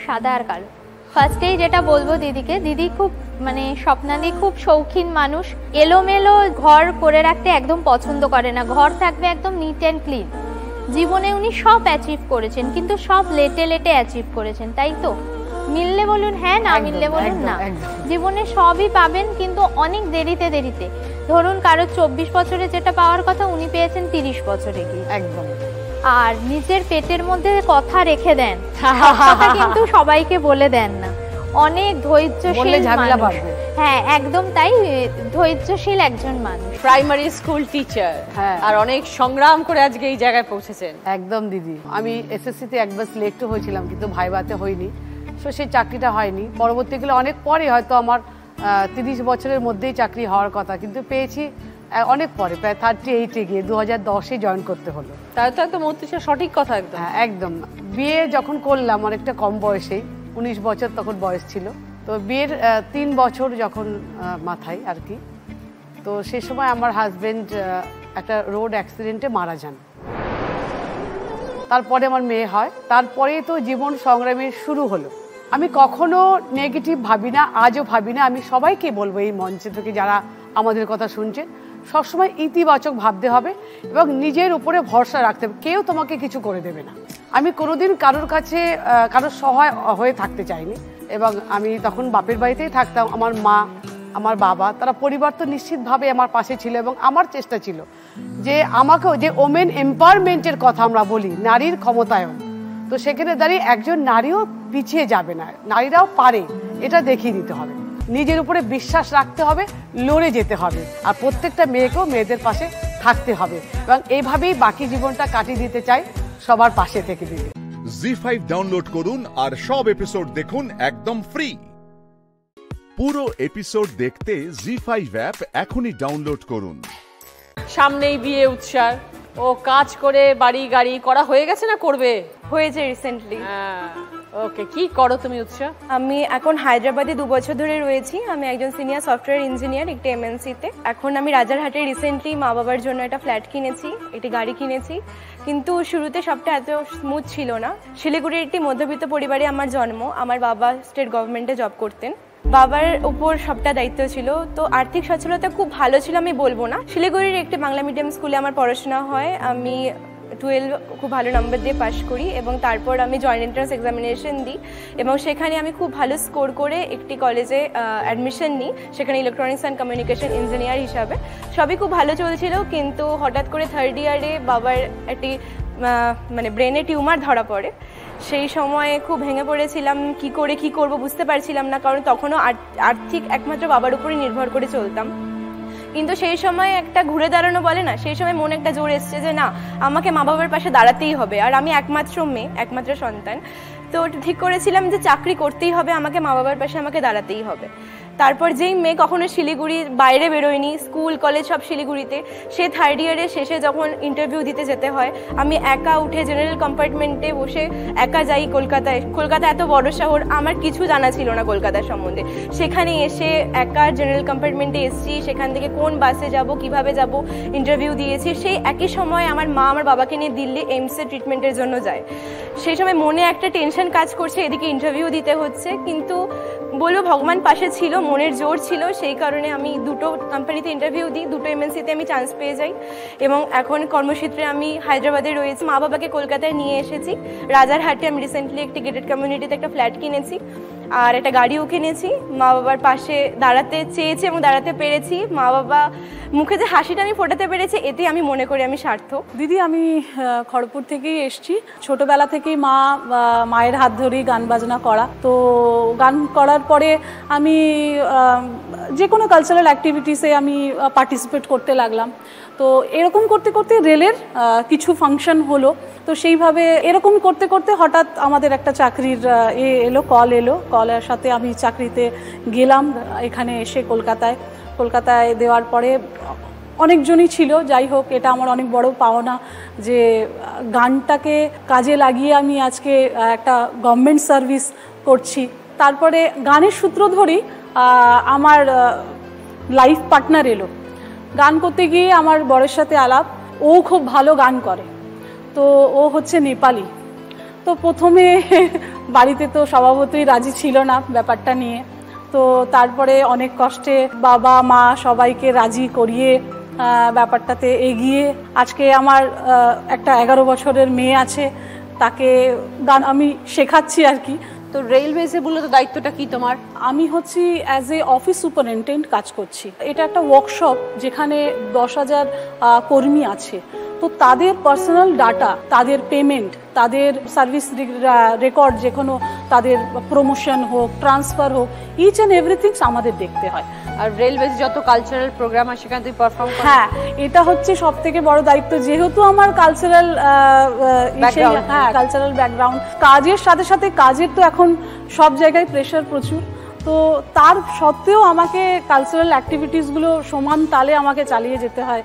সাদা আর কালো। ফার্স্টেই যেটা বলবো দিদিকে, দিদি খুব মানে স্বপ্নাদি খুব শৌখিন মানুষ, এলোমেলো ঘর করে রাখতে একদম পছন্দ করে না, ঘর থাকবে একদম নিট অ্যান্ড ক্লিন। জীবনে উনি সব অ্যাচিভ করেছেন, কিন্তু সব লেটে লেটে অ্যাচিভ করেছেন, তাই তো? মিললে বলুন হ্যাঁ, না মিললে বলুন না। জীবনে সবই পাবেন, কিন্তু অনেক দেরিতে দেরিতে। ধরুন কারো 24 বছরে যেটা পাওয়ার কথা উনি পেয়েছেন 30 বছরে গিয়ে। একদম। আর নিজের পেটের মধ্যে কথা রেখে দেন, কথা কিন্তু সবাইকে বলে দেন না। অনেক ধৈর্যশীল মানুষ। হ্যাঁ একদম তাই, ধৈর্যশীল একজন মানুষ। প্রাইমারি স্কুল টিচার, আর অনেক সংগ্রাম করে আজকে এই জায়গায় পৌঁছেছেন। একদম দিদি, আমি এসএসসিতে একবার সিলেক্ট হয়েছিলাম, কিন্তু ভাইভাতে হয়নি, তো সেই চাকরিটা হয়নি। পরবর্তীকালে অনেক পরে, হয়তো আমার 30 বছরের মধ্যেই চাকরি হওয়ার কথা, কিন্তু পেয়েছি অনেক পরে, প্রায় 38-এ গিয়ে 2010-এ জয়েন করতে হলো। তাই তো একদম সঠিক কথা। একদম একদম। বিয়ে যখন করলাম অনেকটা কম বয়সেই, 19 বছর তখন বয়স ছিল। তো বিয়ের 3 বছর যখন মাথায় আর কি, তো সে সময় আমার হাজবেন্ড একটা রোড অ্যাক্সিডেন্টে মারা যান। তারপরে আমার মেয়ে হয়, তারপরেই তো জীবন সংগ্রামের শুরু হলো। আমি কখনো নেগেটিভ ভাবি না, আজও ভাবি না। আমি সবাইকে বলবো এই মঞ্চে থেকে যারা আমাদের কথা শুনছেন, সবসময় ইতিবাচক ভাবতে হবে এবং নিজের উপরে ভরসা রাখতে হবে। কেউ তোমাকে কিছু করে দেবে না। আমি কোনোদিন কারোর কাছে কারোর সহায় হয়ে থাকতে চাইনি, এবং আমি তখন বাপের বাড়িতেই থাকতাম। আমার মা, আমার বাবা, তারা পরিবার তো নিশ্চিতভাবে আমার পাশে ছিল, এবং আমার চেষ্টা ছিল যে আমাকেও, যে ওমেন এম্পাওয়ারমেন্টের কথা আমরা বলি, নারীর ক্ষমতায়ন, তো সেখানে দাঁড়িয়ে একজন নারীও পিছিয়ে যাবে না, নারীরাও পারে, এটা দেখিয়ে দিতে হবে। নিজের উপরে বিশ্বাস রাখতে হবে, লড়ে যেতে হবে, আর প্রত্যেকটা মেয়েকেও মেয়েদের পাশে থাকতে হবে, এবং এইভাবেই বাকি জীবনটা কাটিয়ে দিতে চাই, সবার পাশে থেকে দিতে। জি5 ডাউনলোড করুন আর সব এপিসোড দেখুন একদম ফ্রি। পুরো এপিসোড দেখতে জি5 অ্যাপ এখনই ডাউনলোড করুন। সামনেই বিয়ে উৎসব, ও কাজ করে বাড়ি গাড়ি করা হয়ে গেছে না করবে? হয়েছে রিসেন্টলি। ওকে, কি করো তুমি উৎসব? আমি এখন হায়দ্রাবাদে 2 বছর ধরে রয়েছি। আমি একজন সিনিয়র সফটওয়্যার ইঞ্জিনিয়ার একটি এমএনসিতে। এখন আমি রাজারহাটে রিসেন্টলি মা বাবার জন্য একটা ফ্ল্যাট কিনেছি, একটি গাড়ি কিনেছি। কিন্তু শুরুতে সবটা এত স্মুথ ছিল না। শিলিগুড়ির একটি মধ্যবিত্ত পরিবারে আমার জন্ম। আমার বাবা স্টেট গভর্নমেন্টে জব করতেন, বাবার উপর সবটা দায়িত্ব ছিল, তো আর্থিক সচ্ছলতা খুব ভালো ছিল আমি বলবো না। শিলিগুড়ির একটি বাংলা মিডিয়াম স্কুলে আমার পড়াশোনা হয়। আমি 12 খুব ভালো নাম্বার দিয়ে পাশ করি, এবং তারপর আমি জয়েন্ট এন্ট্রান্স এক্সামিনেশন দিই, এবং সেখানে আমি খুব ভালো স্কোর করে একটি কলেজে অ্যাডমিশন নিই, সেখানে ইলেকট্রনিক্স অ্যান্ড কমিউনিকেশন ইঞ্জিনিয়ার হিসাবে। সবই খুব ভালো চলছিল, কিন্তু হঠাৎ করে 3rd ইয়ারে বাবার একটি মানে ব্রেনে টিউমার ধরা পড়ে। সেই সময়ে খুব ভেঙে পড়েছিলাম, কি করব বুঝতে পারছিলাম না, কারণ তখনও আর্থিক একমাত্র বাবার উপরই নির্ভর করে চলতাম। কিন্তু সেই সময় একটা ঘুরে দাঁড়ানো বলে না, সেই সময় মনে একটা জোর এসছে যে না, আমাকে মা বাবার পাশে দাঁড়াতেই হবে, আর আমি একমাত্র মেয়ে, একমাত্র সন্তান, তো ঠিক করেছিলাম যে চাকরি করতেই হবে, আমাকে মা বাবার পাশে আমাকে দাঁড়াতেই হবে। তারপর যেই মেয়ে কখনো শিলিগুড়ির বাইরে বেরোয়নি, স্কুল কলেজ সব শিলিগুড়িতে, সে 3rd ইয়ারের শেষে যখন ইন্টারভিউ দিতে যেতে হয়, আমি একা উঠে জেনারেল কম্পার্টমেন্টে বসে একা যাই কলকাতায়। কলকাতা এত বড় শহর, আমার কিছু জানা ছিল না কলকাতার সম্বন্ধে। সেখানে এসে একা জেনারেল কম্পার্টমেন্টে এসেছি, সেখান থেকে কোন বাসে যাব, কিভাবে যাব, ইন্টারভিউ দিয়েছি। সেই একই সময় আমার মা আমার বাবাকে নিয়ে দিল্লি এইমসে ট্রিটমেন্টের জন্য যায়। সেই সময় মনে একটা টেনশন কাজ করছে, এদিকে ইন্টারভিউ দিতে হচ্ছে, কিন্তু বলবো ভগবান পাশে ছিল, মনের জোর ছিল, সেই কারণে আমি 2টো কোম্পানিতে ইন্টারভিউ দিই, 2টো এমএনসিতে আমি চান্স পেয়ে যাই, এবং এখন কর্মসূত্রে আমি হায়দ্রাবাদে রয়েছি। মা বাবাকে কলকাতায় নিয়ে এসেছি, রাজারহাটে আমি রিসেন্টলি একটি গেটেড কমিউনিটিতে একটা ফ্ল্যাট কিনেছি। আর একটা গাড়িও কিনেছি। মা বাবার পাশে দাঁড়াতে চেয়েছি এবং দাঁড়াতে পেরেছি। মা বাবা মুখে যে হাসিটা আমি ফোটাতে পেরেছি, এতেই আমি মনে করি আমি সার্থক। দিদি, আমি খড়গপুর থেকেই এসেছি। ছোটবেলা থেকেই মায়ের হাত ধরেই গান বাজনা করা। তো গান করার পরে আমি যে কোনো কালচারাল অ্যাক্টিভিটিসে আমি পার্টিসিপেট করতে লাগলাম। তো এরকম করতে করতে রেলের কিছু ফাংশন হলো। তো সেইভাবে এরকম করতে করতে হঠাৎ আমাদের একটা চাকরির কলের সাথে আমি চাকরিতে গেলাম। এখানে এসে কলকাতায় দেওয়ার পরে অনেকজনই ছিল। যাই হোক, এটা আমার অনেক বড় পাওনা যে গানটাকে কাজে লাগিয়ে আমি আজকে একটা গভর্নমেন্ট সার্ভিস করছি। তারপরে গানের সূত্র ধরেই আমার লাইফ পার্টনার এলো। গান করতে গিয়ে আমার বরের সাথে আলাপ। ও খুব ভালো গান করে। তো ও হচ্ছে নেপালি। তো প্রথমে বাড়িতে তো স্বভাবতই রাজি ছিল না ব্যাপারটা নিয়ে। তো তারপরে অনেক কষ্টে বাবা মা সবাইকে রাজি করিয়ে ব্যাপারটাতে এগিয়ে আজকে আমার একটা 11 বছরের মেয়ে আছে, তাকে গান আমি শেখাচ্ছি আর কি। তো রেলওয়েজে মূলত দায়িত্বটা কি তোমার? আমি হচ্ছি অ্যাজ এ অফিস সুপারিনটেন্ডেন্ট কাজ করছি। এটা একটা ওয়ার্কশপ যেখানে 10,000 কর্মী আছে। তো তাদের পার্সোনাল ডাটা, তাদের পেমেন্ট, তাদের সার্ভিস রেকর্ড, যে কোনো তাদের প্রমোশন হোক, ট্রান্সফার হোক, ইচ অ্যান্ড এভরিথিং আমাদের দেখতে হয়। আর রেলওয়েজ যত কালচারাল প্রোগ্রাম হয় সেখানে তুমি পারফর্ম করো? হ্যাঁ, এটা হচ্ছে সব থেকে বড় দায়িত্ব। যেহেতু আমার কালচারাল কালচারাল ব্যাকগ্রাউন্ড, কাজের সাথে সাথে কাজের তো এখন সব জায়গায় প্রেশার প্রচুর। তো তার সত্ত্বেও আমাকে কালচারাল অ্যাক্টিভিটিসগুলো সমান তালে আমাকে চালিয়ে যেতে হয়।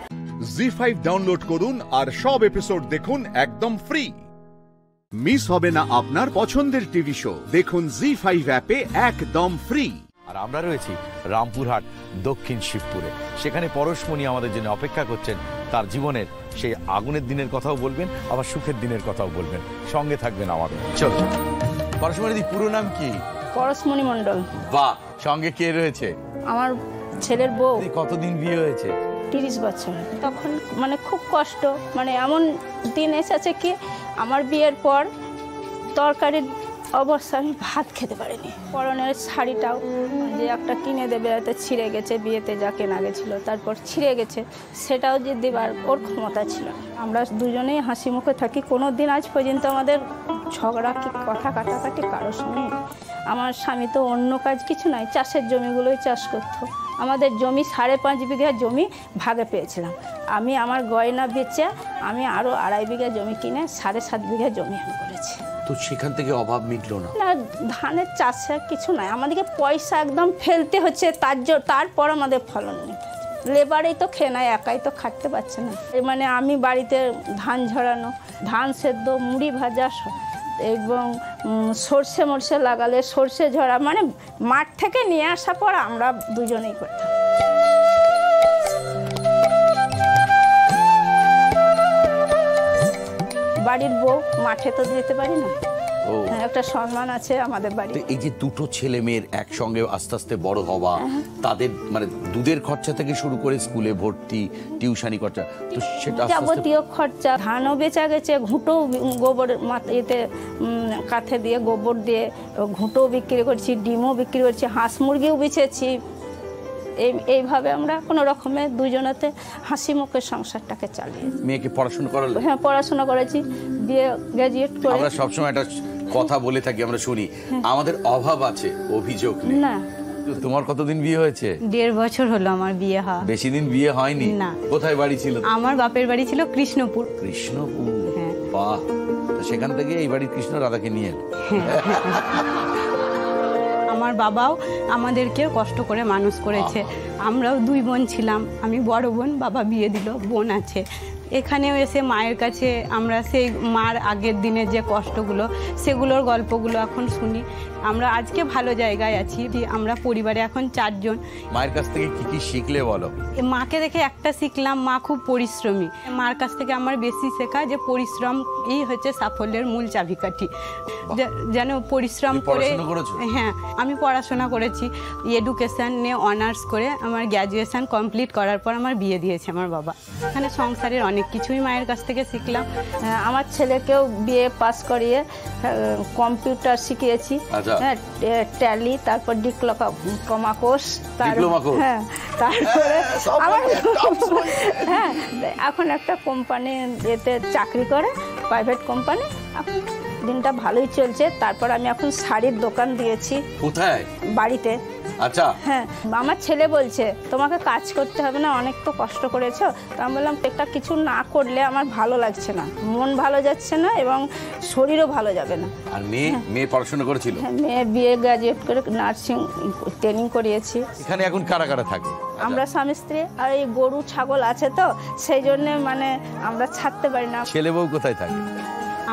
জি5 ডাউনলোড করুন আর সব এপিসোড দেখুন একদম ফ্রি। মিস হবে না আপনার পছন্দের টিভি শো। দেখুন জি5 অ্যাপে একদম ফ্রি। আর আমরা রয়েছি রামপুরহাট দক্ষিণ শিবপুরে। সেখানে পরশমণি আমাদের জন্য অপেক্ষা করছেন। তার জীবনের সেই আগুনের দিনের কথাও বলবেন, আবার সুখের দিনের কথাও বলবেন। সঙ্গে থাকবেন আমাদের। চলো, পরশমণি পুরো নাম কি? পরশমণি মণ্ডল। বাহ, সঙ্গে কে রয়েছে? আমার ছেলের বউ। কতদিন বিয়ে হয়েছে? 30 বছর। তখন মানে খুব কষ্ট, মানে এমন দিন এসেছে কি আমার বিয়ের পর তরকারির অবস্থা, আমি ভাত খেতে পারিনি। পরনের শাড়িটাও যে একটা কিনে দেবে, এতে ছিঁড়ে গেছে, বিয়েতে যা কেনা গেছিলো তারপর ছিঁড়ে গেছে, সেটাও যে দেবার ওর ক্ষমতা ছিল। আমরা দুজনেই হাসি মুখে থাকি। কোনো দিন আজ পর্যন্ত আমাদের ঝগড়া কি কথা কাটাকাটি কারোর সঙ্গে। আমার স্বামী তো অন্য কাজ কিছু নাই, চাষের জমিগুলোই চাষ করতো। আমাদের জমি 5.5 বিঘা জমি ভাগে পেয়েছিলাম। আমি আমার গয়না বেচে আমি আরও 2.5 বিঘা জমি কিনে 7.5 বিঘা জমি আমি করেছি। তো সেখান থেকে অভাব মিটলো না? না, ধানের চাষে কিছু নাই, আমাদেরকে পয়সা একদম ফেলতে হচ্ছে। তারপর আমাদের ফলন নেই। লেবারেই তো খেয়ে নেয়, একাই তো খাটতে পারছে না। মানে আমি বাড়িতে ধান ঝরানো, ধান সেদ্ধ, মুড়ি ভাজা এবং সর্ষে মরষে লাগালে সর্ষে ঝরা, মানে মাঠ থেকে নিয়ে আসার পর আমরা দুজনেই করতাম। বাড়ির বউ, মাঠে তো যেতে পারি না। একটা সম্মান আছে আমাদের বাড়িতে। এই যে দুটো ছেলে মেয়ের একসঙ্গে আস্তে আস্তে বড় হওয়া, তাদের মানে দুধের খরচা থেকে শুরু করে স্কুলে ভর্তি, টিউশনি খরচা, তো সেটা যাবতীয় খরচা, ধানও বেচা গেছে, ঘুঁটো গোবর এতে কাঁথে দিয়ে গোবর দিয়ে ঘুঁটো বিক্রি করছি, ডিমও বিক্রি করছি, হাঁস মুরগিও বেচেছি। এইভাবে আমরা কোনো রকমে দুজনেতে হাসি মুখে সংসারটাকে চালিয়ে। মেয়েকে পড়াশোনা করালে? হ্যাঁ, পড়াশোনা করেছি, বিয়ে গ্রাজুয়েট করে। আমরা সবসময় একটা কথা বলে থাকি, আমরা শুনি আমাদের অভাব আছে, অভিযোগ নেই। না। তোমার কতদিন বিয়ে হয়েছে? 1.5 বছর হলো আমার বিয়ে হওয়া। বেশি দিন বিয়ে হয়নি? না। কোথায় বাড়ি ছিল? আমার বাপের বাড়ি ছিল কৃষ্ণপুর। কৃষ্ণপুর, বাহ। সেখান থেকে এই বাড়ি কৃষ্ণ রাধাকে নিয়ে এলো। আমার বাবাও আমাদেরকে কষ্ট করে মানুষ করেছে। আমরাও 2 বোন ছিলাম, আমি বড় বোন, বাবা বিয়ে দিল, বোন আছে। এখানেও এসে মায়ের কাছে আমরা সেই মার আগের দিনের যে কষ্টগুলো, সেগুলোর গল্পগুলো এখন শুনি। আমরা আজকে ভালো জায়গায় আছি, আমরা পরিবারে এখন 4 জন। মায়ের কাছ থেকে কি কি শিখলে বলো? মাকে দেখে একটা শিখলাম, মা খুব পরিশ্রমী। মার কাছ থেকে আমার বেশি শেখা যে পরিশ্রম এই হচ্ছে সাফল্যের মূল চাবিকাঠি। যেন পরিশ্রম করে। হ্যাঁ, আমি পড়াশোনা করেছি, এডুকেশন নিয়ে অনার্স করে আমার গ্র্যাজুয়েশন কমপ্লিট করার পর আমার বিয়ে দিয়েছে আমার বাবা। এখানে সংসারের অনেক কিছুই মায়ের কাছ থেকে শিখলাম। আমার ছেলেকেও বিয়ে পাস করিয়ে কম্পিউটার শিখিয়েছি। হ্যাঁ ট্যালি, তারপর ডিপ্লোমা কোর্স, ডিপ্লোমা কোর্স, হ্যাঁ তারপরে হ্যাঁ এখন একটা কোম্পানি এতে চাকরি করে, প্রাইভেট কোম্পানি। এখন দিনটা ভালোই চলছে। তারপর আমি এখন শাড়ির দোকান দিয়েছি। কোথায়? বাড়িতে। আচ্ছা। হ্যাঁ আমার ছেলে বলছে তোমাকে কাজ করতে হবে না, অনেক তো কষ্ট করেছো। তো আমি বললাম একটা কিছু না করলে আমার ভালো লাগছে না, মন ভালো যাচ্ছে না এবং শরীরও ভালো যাবে না। আর মেয়ে পড়াশোনা করেছিল? হ্যাঁ মেয়ে বিএ গ্রাজুয়েট করে নার্সিং ট্রেনিং করিয়েছি। এখানে এখন কারা কারা থাকে? আমরা স্বামী স্ত্রী, আর এই গরু ছাগল আছে তো সেই জন্য মানে আমরা ছাড়তে পারি না। ছেলে বউ কোথায় থাকে?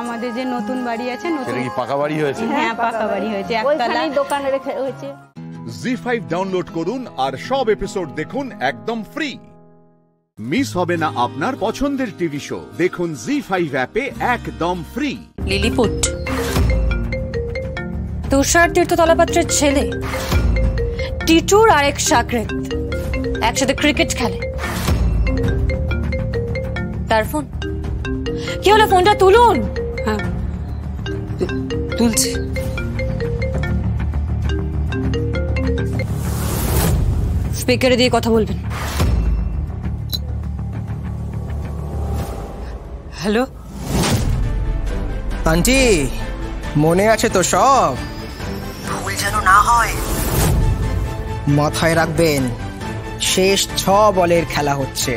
আমাদের যে নতুন বাড়ি আছে, নতুন কি পাকা বাড়ি হয়েছে? হ্যাঁ পাকা বাড়ি হয়েছে, ওইখানেই দোকানে রেখে হয়েছে। জি5 ডাউনলোড করুন আর সব এপিসোড দেখুন একদম ফ্রি। মিস হবে না আপনার পছন্দের টিভি শো, দেখুন জি5 অ্যাপে একদম ফ্রি। লিলিপুট তুষার তীর্থ তলাপাত্রের ছেলে টিটুর আরেক শাকরেত একসাথে ক্রিকেট খেলে। তার ফোন কি হলো? ফোনটা তুলুন। হ্যাঁ তুলছি। স্পিকারে দিয়ে কথা বলবেন। হ্যালো আন্টি, মনে আছে তো সব? ভুল যেন না হয়। মাথায় রাখবেন, শেষ 6 বলের খেলা হচ্ছে।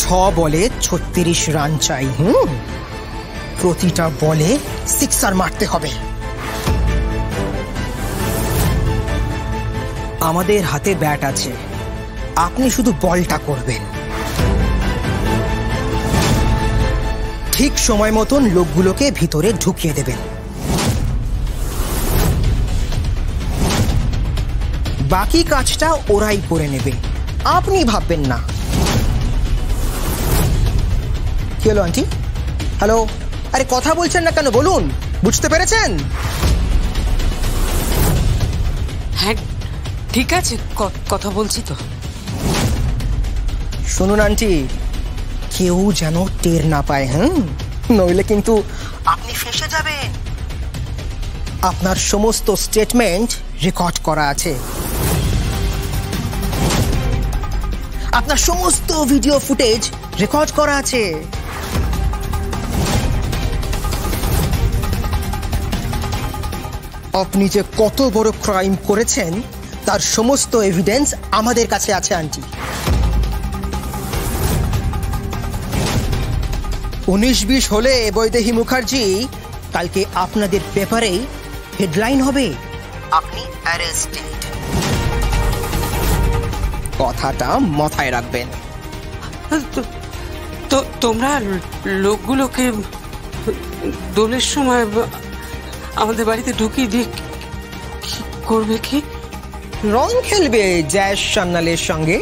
6 বলে 36 রান চাই। প্রতিটা বলে সিক্সার মারতে হবে। আমাদের হাতে ব্যাট আছে, আপনি শুধু বলটা করবেন। ঠিক সময় মতন লোকগুলোকে ভিতরে ঢুকিয়ে দেবেন। বাকি কাজটা ওরাই করে নেবে, আপনি ভাববেন না। কি হলো আন্টি? হ্যালো, আরে কথা বলছেন না কেন? বলুন, বুঝতে পেরেছেন? হ্যাঁ ঠিক আছে, কথা বলছি তো। শুনুন আন্টি, কেউ যেন টের না পায়, নইলে কিন্তু আপনি ফেঁসে যাবেন। আপনার সমস্ত স্টেটমেন্ট রেকর্ড করা আছে, আপনার সমস্ত ভিডিও ফুটেজ রেকর্ড করা আছে। আপনি যে কত বড় ক্রাইম করেছেন তার সমস্ত এভিডেন্স আমাদের কাছে আছে আন্টি। 19-20 হলে বৈদেহী মুখার্জি কালকে আপনাদের পেপারে হেডলাইন হবে, আপনি অ্যারেস্টেড। কথাটা মাথায় রাখবেন। তো তোমরা লোকগুলোকে দোলের সময় আমাদের বাড়িতে ঢুকিয়ে দিয়ে করবে কি? রং খেলবে জ্যাজ সান্যালের সঙ্গে।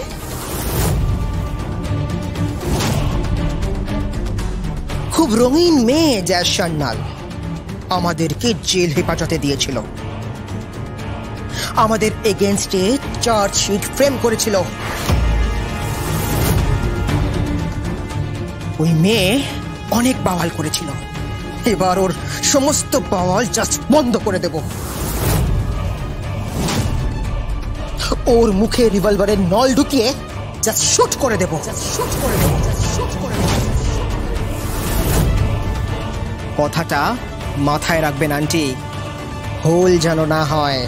খুব রঙিন মেয়ে জ্যাজ সান্যাল, আমাদেরকে জেল হেফাজতে দিয়েছিল, আমাদের এগেইনস্টে চার্জশিট ফ্রেম করেছিল। ওই মেয়ে অনেক বাওয়াল করেছিল, এবার ওর সমস্ত বাওয়াল জাস্ট বন্ধ করে দেব। ওর মুখে রিভলভারের নল ঢুকিয়ে জাস্ট শুট করে দেব। কথাটা মাথায় রাখবেন আন্টি, ভুল যেন না হয়।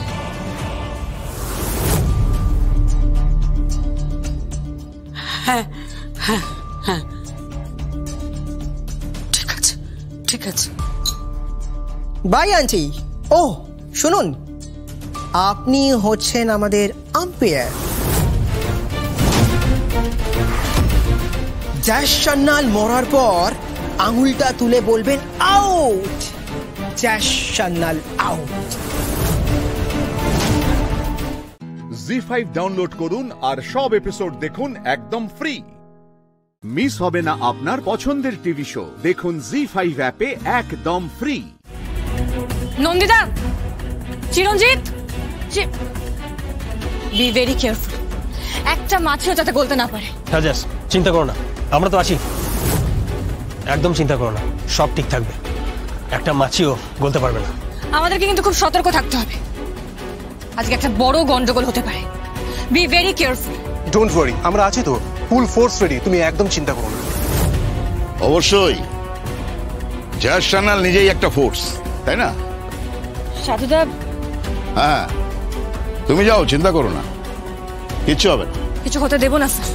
হ্যাঁ হ্যাঁ হ্যাঁ ঠিক আছে ঠিক আছে। By aunty. ও শুনুন, আপনি হচ্ছেন আমাদের আম্পায়ার। জ্যাজ সান্যাল মরার পর আঙুলটা তুলে বলবেন out, Jazz Sanyal out. ZEE5 download করুন আর সব এপিসোড দেখুন একদম ফ্রি। মিস হবে না আপনার পছন্দের টিভি শো, দেখুন জি5 অ্যাপে একদম free. Nandita, Chiranjit, be very careful, একটা মাছিও যাতে গলতে না পারে। হ্যাঁ জ্যাস, চিন্তা করো না, আমরা তো আছি, একদম চিন্তা করো না, সব ঠিক থাকবে। একটা মাছিও গলতে পারবে না। আমাদেরকে কিন্তু খুব সতর্ক থাকতে হবে, আজকে একটা বড় গন্ডগোল হতে পারে। Be very careful. Don't worry, আমরা আছি তো, ফুল ফোর্স রেডি, তুমি একদম চিন্তা করো না। অবশ্যই, জাজ সানাল নিজেই একটা ফোর্স, তাই না? সাধুদা। হ্যাঁ, তুমি যাও, চিন্তা করো না, কিচ্ছু হবে না। কিছু হতে দেব না স্যার,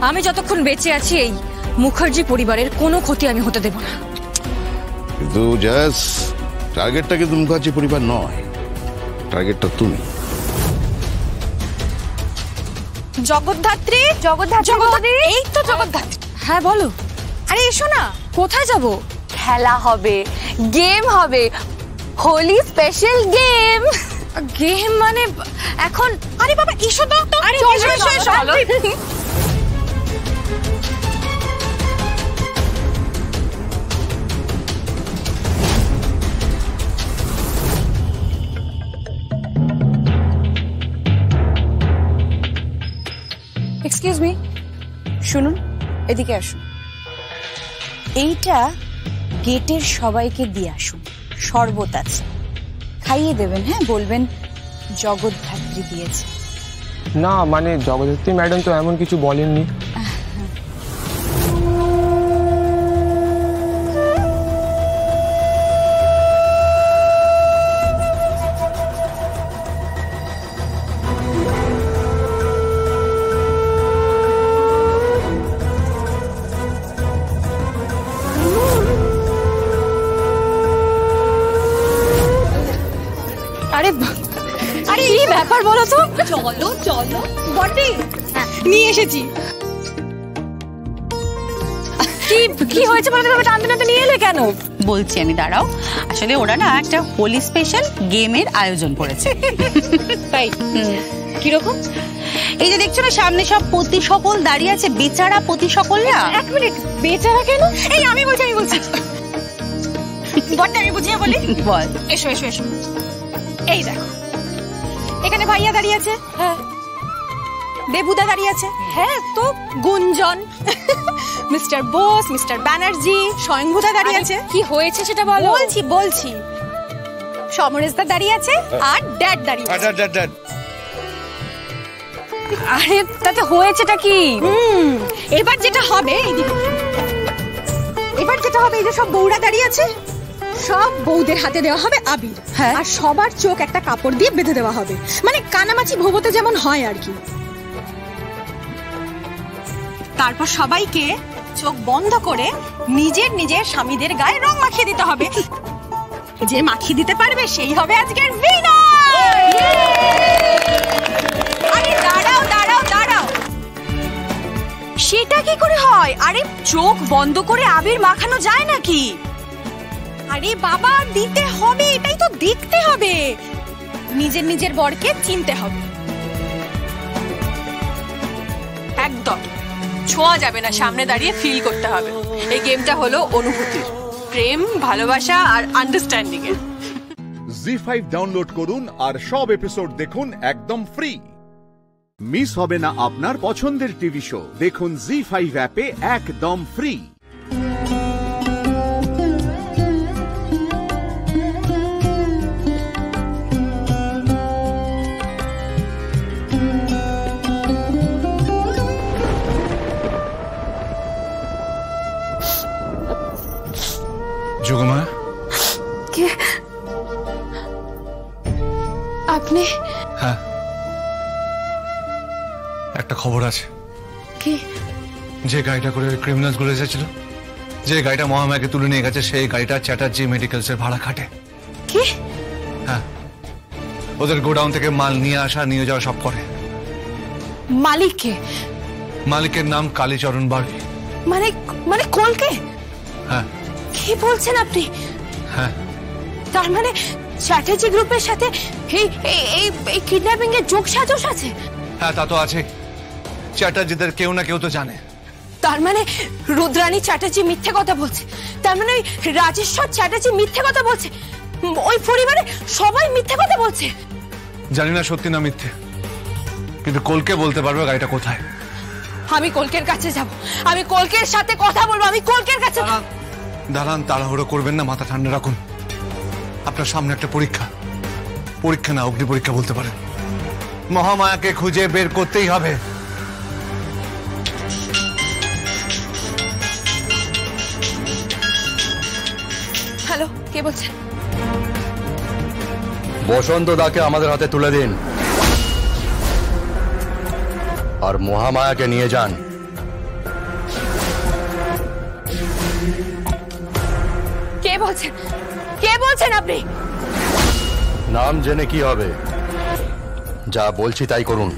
আমি যতক্ষণ বেঁচে আছি এই মুখার্জি পরিবারের কোনো ক্ষতি আমি হতে দেব না। কিন্তু জাজ, টার্গেটটা কিন্তু মুখার্জি পরিবার নয়, টার্গেটটা তুমি। জগদ্ধাত্রী, জগদ্ধাত্রী, এই তো জগদ্ধাত্রী। হ্যাঁ বলো। আরে এসো না। কোথায় যাব? খেলা হবে, গেম হবে, হোলি স্পেশাল গেম। গেম মানে এখন? আরে বাবা এসো তো। আরে এসো এসো এসো। এক্সকিউজ মি, শুনুন, এদিকে আসুন। এইটা গেটের সবাইকে দিয়ে আসুন, শরবত আছে, খাইয়ে দেবেন। হ্যাঁ, বলবেন জগদ্ধাত্রী দিয়েছে। না মানে জগদ্ধাত্রী ম্যাডাম তো এমন কিছু বলেননি। আরে এই ব্যাপার বলো তো। চলো চলো বড়দি, নিয়ে এসেছি। কি কি হয়েছে বলো তো? টানতে টানতে নিয়ে এলে কেন? বলছি আমি, দাঁড়াও। আসলে ওরা না একটা হোলি স্পেশাল গেমের আয়োজন করেছে। তাই? কিরকম? এই যে দেখছো না সামনে সব পতি সকল দাঁড়িয়ে আছে, বেচারা পতি সকল না। এক মিনিট, বেচারা কেন? এই আমি বলছি বড়দি, আমি বুঝিয়ে বলি। বল। এসো এসো এসো। এই দেখো, এখানে ভাইয়া দাঁড়িয়ে আছে। হ্যাঁ। দেবুদা দাঁড়িয়ে আছে। হ্যাঁ তো গুঞ্জন, মিস্টার বোস, মিস্টার ব্যানার্জি, স্বয়ংভূদা দাঁড়িয়ে আছে। কি হয়েছে সেটা বলো। বলছি সমরেশদা দাঁড়িয়ে আছে আর ড্যাড দাঁড়িয়ে আছে। ড্যাড। আরে তাতে হয়েছেটা কি? এবার যেটা হবে, এই যে সব বউরা দাঁড়িয়ে আছে, সব বউদের হাতে দেওয়া হবে আবির। হ্যাঁ। আর সবার চোখ একটা কাপড় দিয়ে বেঁধে দেওয়া হবে, মানে কানামাছি ভোবতে যেমন হয় আর কি। তারপর সবাইকে চোখ বন্ধ করে নিজের নিজের স্বামীদের গায়ে রং মাখিয়ে দিতে হবে। যে মাখিয়ে দিতে পারবে সেই হবে আজকের উইনার। আরে দাঁড়াও দাঁড়াও দাঁড়াও, সেটা কি করে হয়? আরে চোখ বন্ধ করে আবির মাখানো যায় নাকি? আরে বাবা, দিতে হবে, এটাই তো দেখতে হবে। নিজের নিজের বরকে চিনতে হবে। একদম ছোঁয়া যাবে না, সামনে দাঁড়িয়ে ফিল করতে হবে। এই গেমটা হলো অনুভূতির, প্রেম, ভালোবাসা আর আন্ডারস্ট্যান্ডিং এর। জি5 ডাউনলোড করুন আর সব এপিসোড দেখুন একদম ফ্রি। মিস হবে না আপনার পছন্দের টিভি শো, দেখুন জি5 অ্যাপে একদম ফ্রি। যোগমা, কে আপনি? হ্যাঁ, একটা খবর আছে। কি? যে গাড়িটা করে ক্রিমিনালস গুলো এসেছিল, যে গাড়িটা মহামায়াকে তুলে নিয়ে গেছে, সেই গাড়িটা চ্যাটার্জি মেডিকেলস এর ভাড়া খাটে। কি? হ্যাঁ, ওদের গোডাউন থেকে মাল নিয়ে আসা নিয়ে যাওয়া সব করে। মালিক কে? মালিকের নাম কালীচরণ বাড়ি। মানে মানে কলকে? হ্যাঁ। কি বলছেন আপনি? হ্যাঁ। তার মানে চ্যাটার্জি গ্রুপের সাথে এই কিডন্যাপিং এর যোগসাজশ আছে? হ্যাঁ, তা তো আছে। চ্যাটার্জিদের কেউ না কেউ তো জানে। তার মানে রুদ্রাণী চ্যাটার্জি মিথ্যে কথা বলছে, তার মানে রাজেশ্বর চ্যাটার্জি মিথ্যে কথা বলছে, ওই পরিবারে সবাই মিথ্যে কথা বলছে। জানি না সত্যি না মিথ্যে, কিন্তু কলকে বলতে পারবে গাড়িটা কোথায়। আমি কলকের কাছে যাব, আমি কলকের সাথে কথা বলবো, আমি কলকের কাছে। দাঁড়ান, তাড়াহুড়ো করবেন না, মাথা ঠান্ডা রাখুন। আপনার সামনে একটা পরীক্ষা, পরীক্ষা না অগ্নি পরীক্ষা বলতে পারেন। মহামায়াকে খুঁজে বের করতেই হবে। হ্যালো, কে বলছেন? বসন্ত দাকে আমাদের হাতে তুলে দিন আর মহামায়াকে নিয়ে যান। কে বলছেন? কে বলছেন আপনি? নাম জেনে কি হবে, যা বলছি তাই করুন।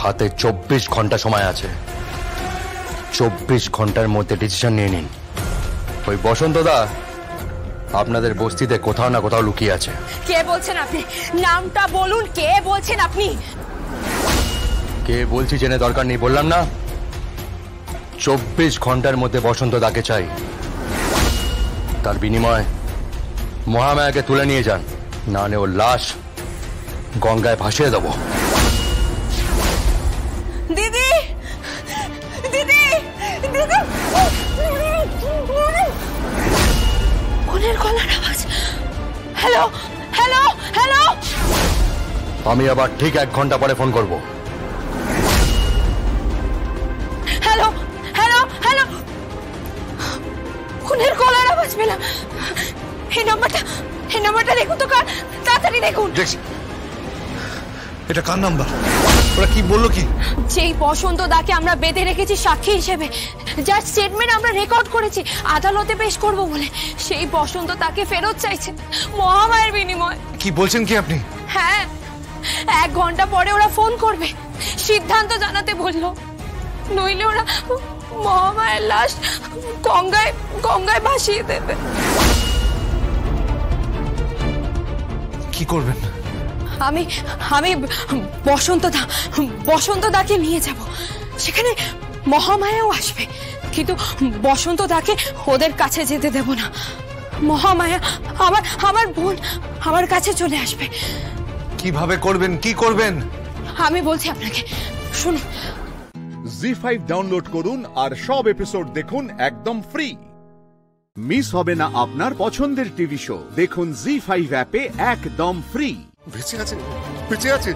হাতে 24 ঘন্টা সময় আছে, 24 ঘন্টার মধ্যে ডিসিশন নিয়ে নিন। ওই বসন্ত দা আপনাদের বস্তিতে কোথাও না কোথাও লুকিয়ে আছে। কে বলছেন আপনি? নামটা বলুন, কে বলছেন আপনি? কে বলছি জেনে দরকার নেই, বললাম না? 24 ঘন্টার মধ্যে বসন্ত দাকে চাই। তার বিনিময়ে মহামায়াকে তুলে নিয়ে যান, না হলে ওর লাশ গঙ্গায় ভাসিয়ে দেবো। দিদি, দিদি, দিদি, ফোনের গলার আওয়াজ। Hello, hello, hello. আমি আবার ঠিক 1 ঘন্টা পরে ফোন করব। Hello, hello, hello. ফোনের গলার আওয়াজ পেলাম। এই নাম্বারটা দেখুন তো, কার? তাড়াতাড়ি দেখুন। এটা কার নাম্বার? ওরা কি বললো কি? যেই বসন্ত দাকে আমরা বেঁধে রেখেছি সাক্ষী হিসেবে, যার স্টেটমেন্ট আমরা রেকর্ড করেছি আদালতে পেশ করব বলে, সেই বসন্ত তাকে ফেরত চাইছে মহামায়ের বিনিময়ে। কি বলছেন কি আপনি? হ্যাঁ, 1 ঘন্টা পরে ওরা ফোন করবে, সিদ্ধান্ত জানাতে বললো, নইলে ওরা মহামায়ের লাশ গঙ্গায় ভাসিয়ে দেবে। কি করবেন? আমি বসন্ত দাকে নিয়ে যাব, সেখানে মহামায়াও আসবে, কিন্তু বসন্ত দাকে ওদের কাছে যেতে দেব না। মহামায়া আমার বোন আমার কাছে চলে আসবে। কিভাবে করবেন, কি করবেন? আমি বলছি আপনাকে, শুনুন। জি5 ডাউনলোড করুন আর সব এপিসোড দেখুন একদম ফ্রি। মিস হবে না আপনার পছন্দের টিভি শো, দেখুন জি5 অ্যাপে একদম ফ্রি। বেঁচে আছে, বেঁচে আছে।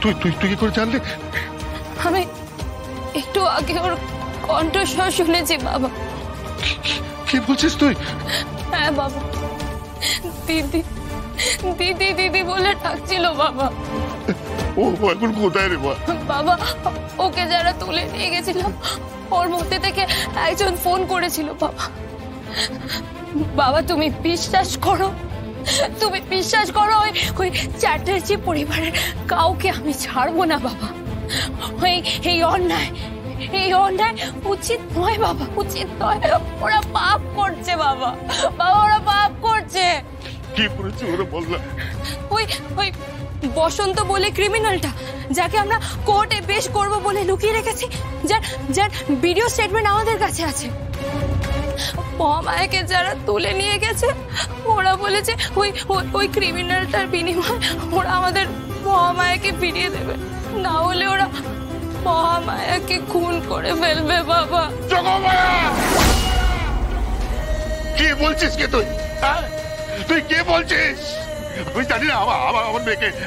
তুই কি করে জানলে? আমি একটু আগে ওর কণ্ঠস্বর শুনেছি বাবা। কি বলছিস তুই? হ্যাঁ বাবা, দিদি দিদি দিদি বলে ডাকছিল বাবা। ও এখন কোথায় রে বাবা? ওকে যারা তুলে নিয়ে গেছিল ওর মধ্যে থেকে একজন ফোন করেছিল বাবা। বাবা তুমি বিশ্বাস করো, ওই চ্যাটার্জি পরিবারের কাউকে আমি ছাড়বো না বাবা। এই অন্যায় উচিত নয় বাবা, উচিত নয়। ওরা পাপ করছে বাবা, ওরা পাপ করছে। কি করেছে ওরা বল না? ওই বসন্ত বলে ক্রিমিনালটা, যাকে আমরা কোর্টে পেশ করব বলে লুকিয়ে রেখেছি, যার ভিডিও স্টেটমেন্ট আমাদের কাছে আছে। মহামায়াকে যারা তুলে নিয়ে গেছে ওরা বলেছে ওই ক্রিমিনালটার বিনিময়ে ওরা আমাদের মহামায়াকে ফিরিয়ে দেবে, না হলে ওরা মহামায়াকে খুন করে ফেলবে বাবা। কি বলছিস কে তুই? তুই কে বলছিস? আমি জানি না।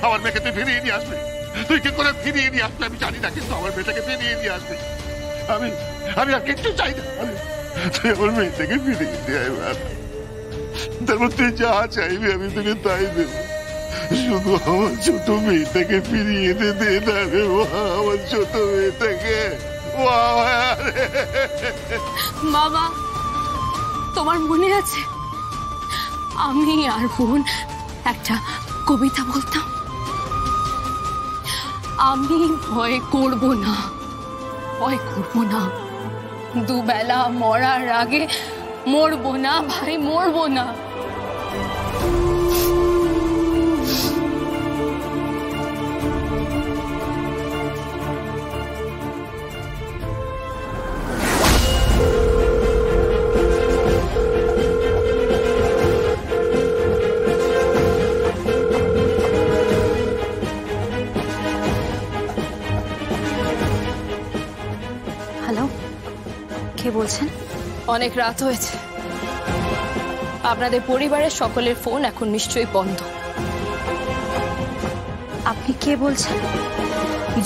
আমার মেয়েকে তুই ফিরিয়ে নিয়ে আসবি। তুই কি করে ফিরিয়ে নিয়ে আসবি আমি জানি না, কিন্তু আমার মেয়েটাকে ফিরিয়ে নিয়ে আসবি। আমি আর কিচ্ছু চাই না। তুই আমার মেয়েটাকে ফিরিয়ে নিয়ে আসবি, তারপর তুই যা চাইবি আমি তোকে তাই দেব। শুধু আমার ছোট মেয়েটাকে ফিরিয়ে দে না রে, আমার ছোট মেয়েটাকে। বাবা তোমার মনে আছে আমি আর বোন একটা কবিতা বলতাম? আমি ভয় করব না, দুবেলা মরার আগে মরবো না ভাই, মরবো না। হ্যালো, বলছেন? অনেক রাত হয়েছে, আপনাদের পরিবারের সকলের ফোন এখন নিশ্চয়ই বন্ধ। আপনি কে বলছেন?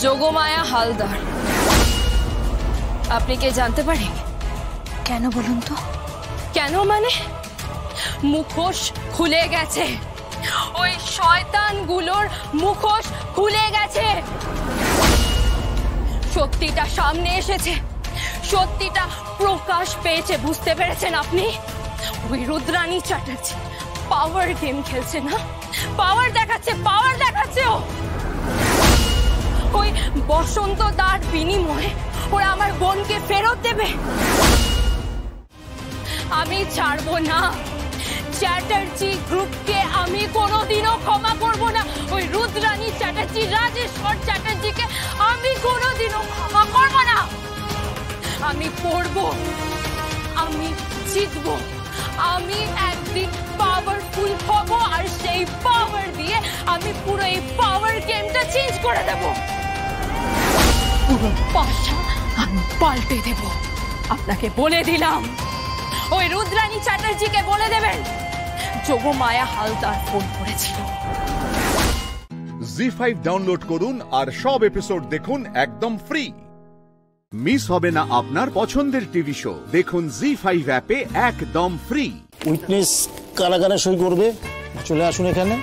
যোগমায়া হালদার। আপনি কে জানতে পারি? কেন বলুন তো? কেন মানে মুখোশ খুলে গেছে, ওই শয়তানগুলোর মুখোশ খুলে গেছে। সত্যিটা সামনে এসেছে, সত্যিটা প্রকাশ পেয়েছে। বুঝতে পেরেছেন আপনি? ওই রুদ্রাণী চ্যাটার্জি পাওয়ার গেম খেলছে না, পাওয়ার দেখাচ্ছে, পাওয়ার দেখাচ্ছে। ওই বসন্ত দার বিনিময়ে ওরা আমার বোনকে ফেরত দেবে। আমি ছাড়বো না। চ্যাটার্জি গ্রুপকে আমি কোনোদিনও ক্ষমা করব না। ওই রুদ্রাণী চ্যাটার্জি, রাজেশ্বর চ্যাটার্জিকে আমি কোনোদিনও ক্ষমা করব না। আমি পড়বো, আমি জিতবো, আমি একদিন পাওয়ারফুল হব, আর সেই পাওয়ার দিয়ে আমি পুরো এই পাওয়ার গেমটা চেঞ্জ করে দেব। পুরো পাশা আমি পাল্টে দেব। আপনাকে বলে দিলাম, ওই রুদ্রাণী চ্যাটার্জিকে বলে দেবেন যোগমায়া হালদার ফোন করেছিল। জি5 ডাউনলোড করুন আর সব এপিসোড দেখুন একদম ফ্রি। মিস হবে না আপনার পছন্দের টিভি শো। দেখুন জি5 অ্যাপে একদম ফ্রি। উইটনেস কারা কারা সই করবে চলে আসুন এখানে।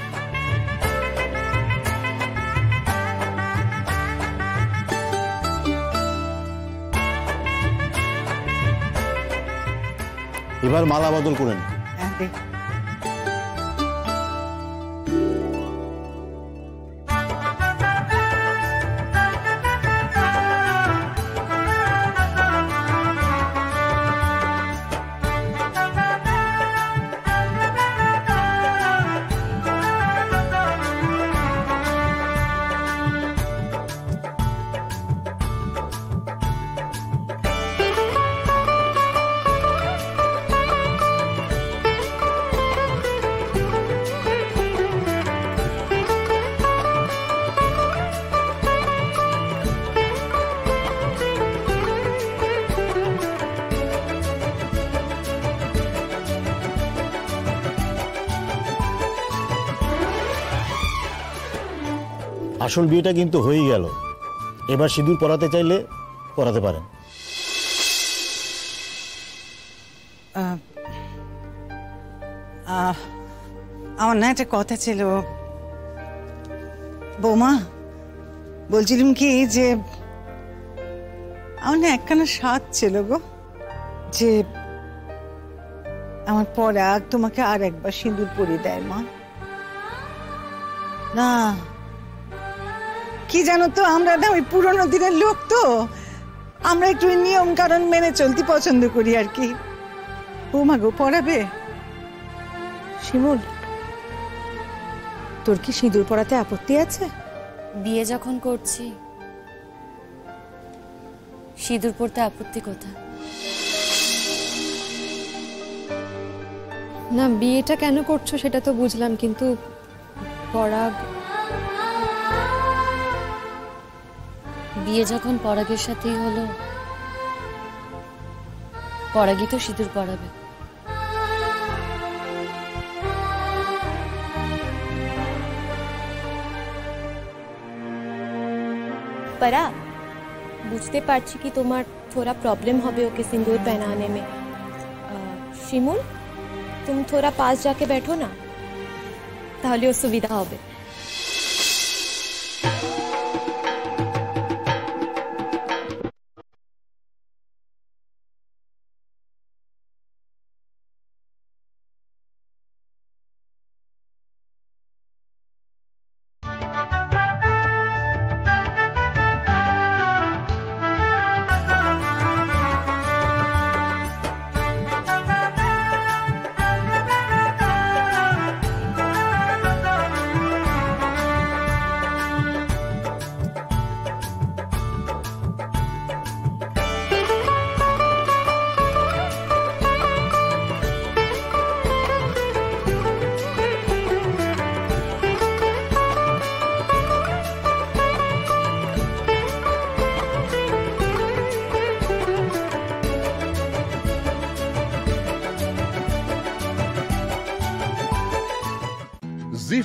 এবার মালা বদল করে নিন। আসল বিয়েটা কিন্তু হয়েই গেল। এবার সিঁদুর পরাতে চাইলে পরাতে পারেন। আমার না একটা কথা ছিল বৌমা, বলছিলাম কি যে আমার না একখানা স্বাদ ছিল গো, যে আমার পরাগ তোমাকে আর একবার সিঁদুর পরিয়ে দেয়। মা না, কি জানো তো, আমরা না ওই পুরোনো দিনের লোক তো, আমরা একটু নিয়ম কারণ মেনে চলতে পছন্দ করি আর কি। বৌমা গো, পরাবে? শিমুল, তোর কি সিঁদুর পরাতে আপত্তি আছে? বিয়ে যখন করছি, সিঁদুর পরতে আপত্তি কোথায়? না, বিয়েটা কেন করছো সেটা তো বুঝলাম, কিন্তু পরাগ, বিয়ে যখন পরাগের সাথেই হলো, পরাগই তো সিঁদুর পরাবে। परा, বুঝতে পারছি कि তোমার थोड़ा प्रॉब्लम হবে ওকে सिंदूर पहनाने में। শিমুল, तुम थोड़ा पास जाके बैठो ना, তাহলে ও সুবিধা হবে।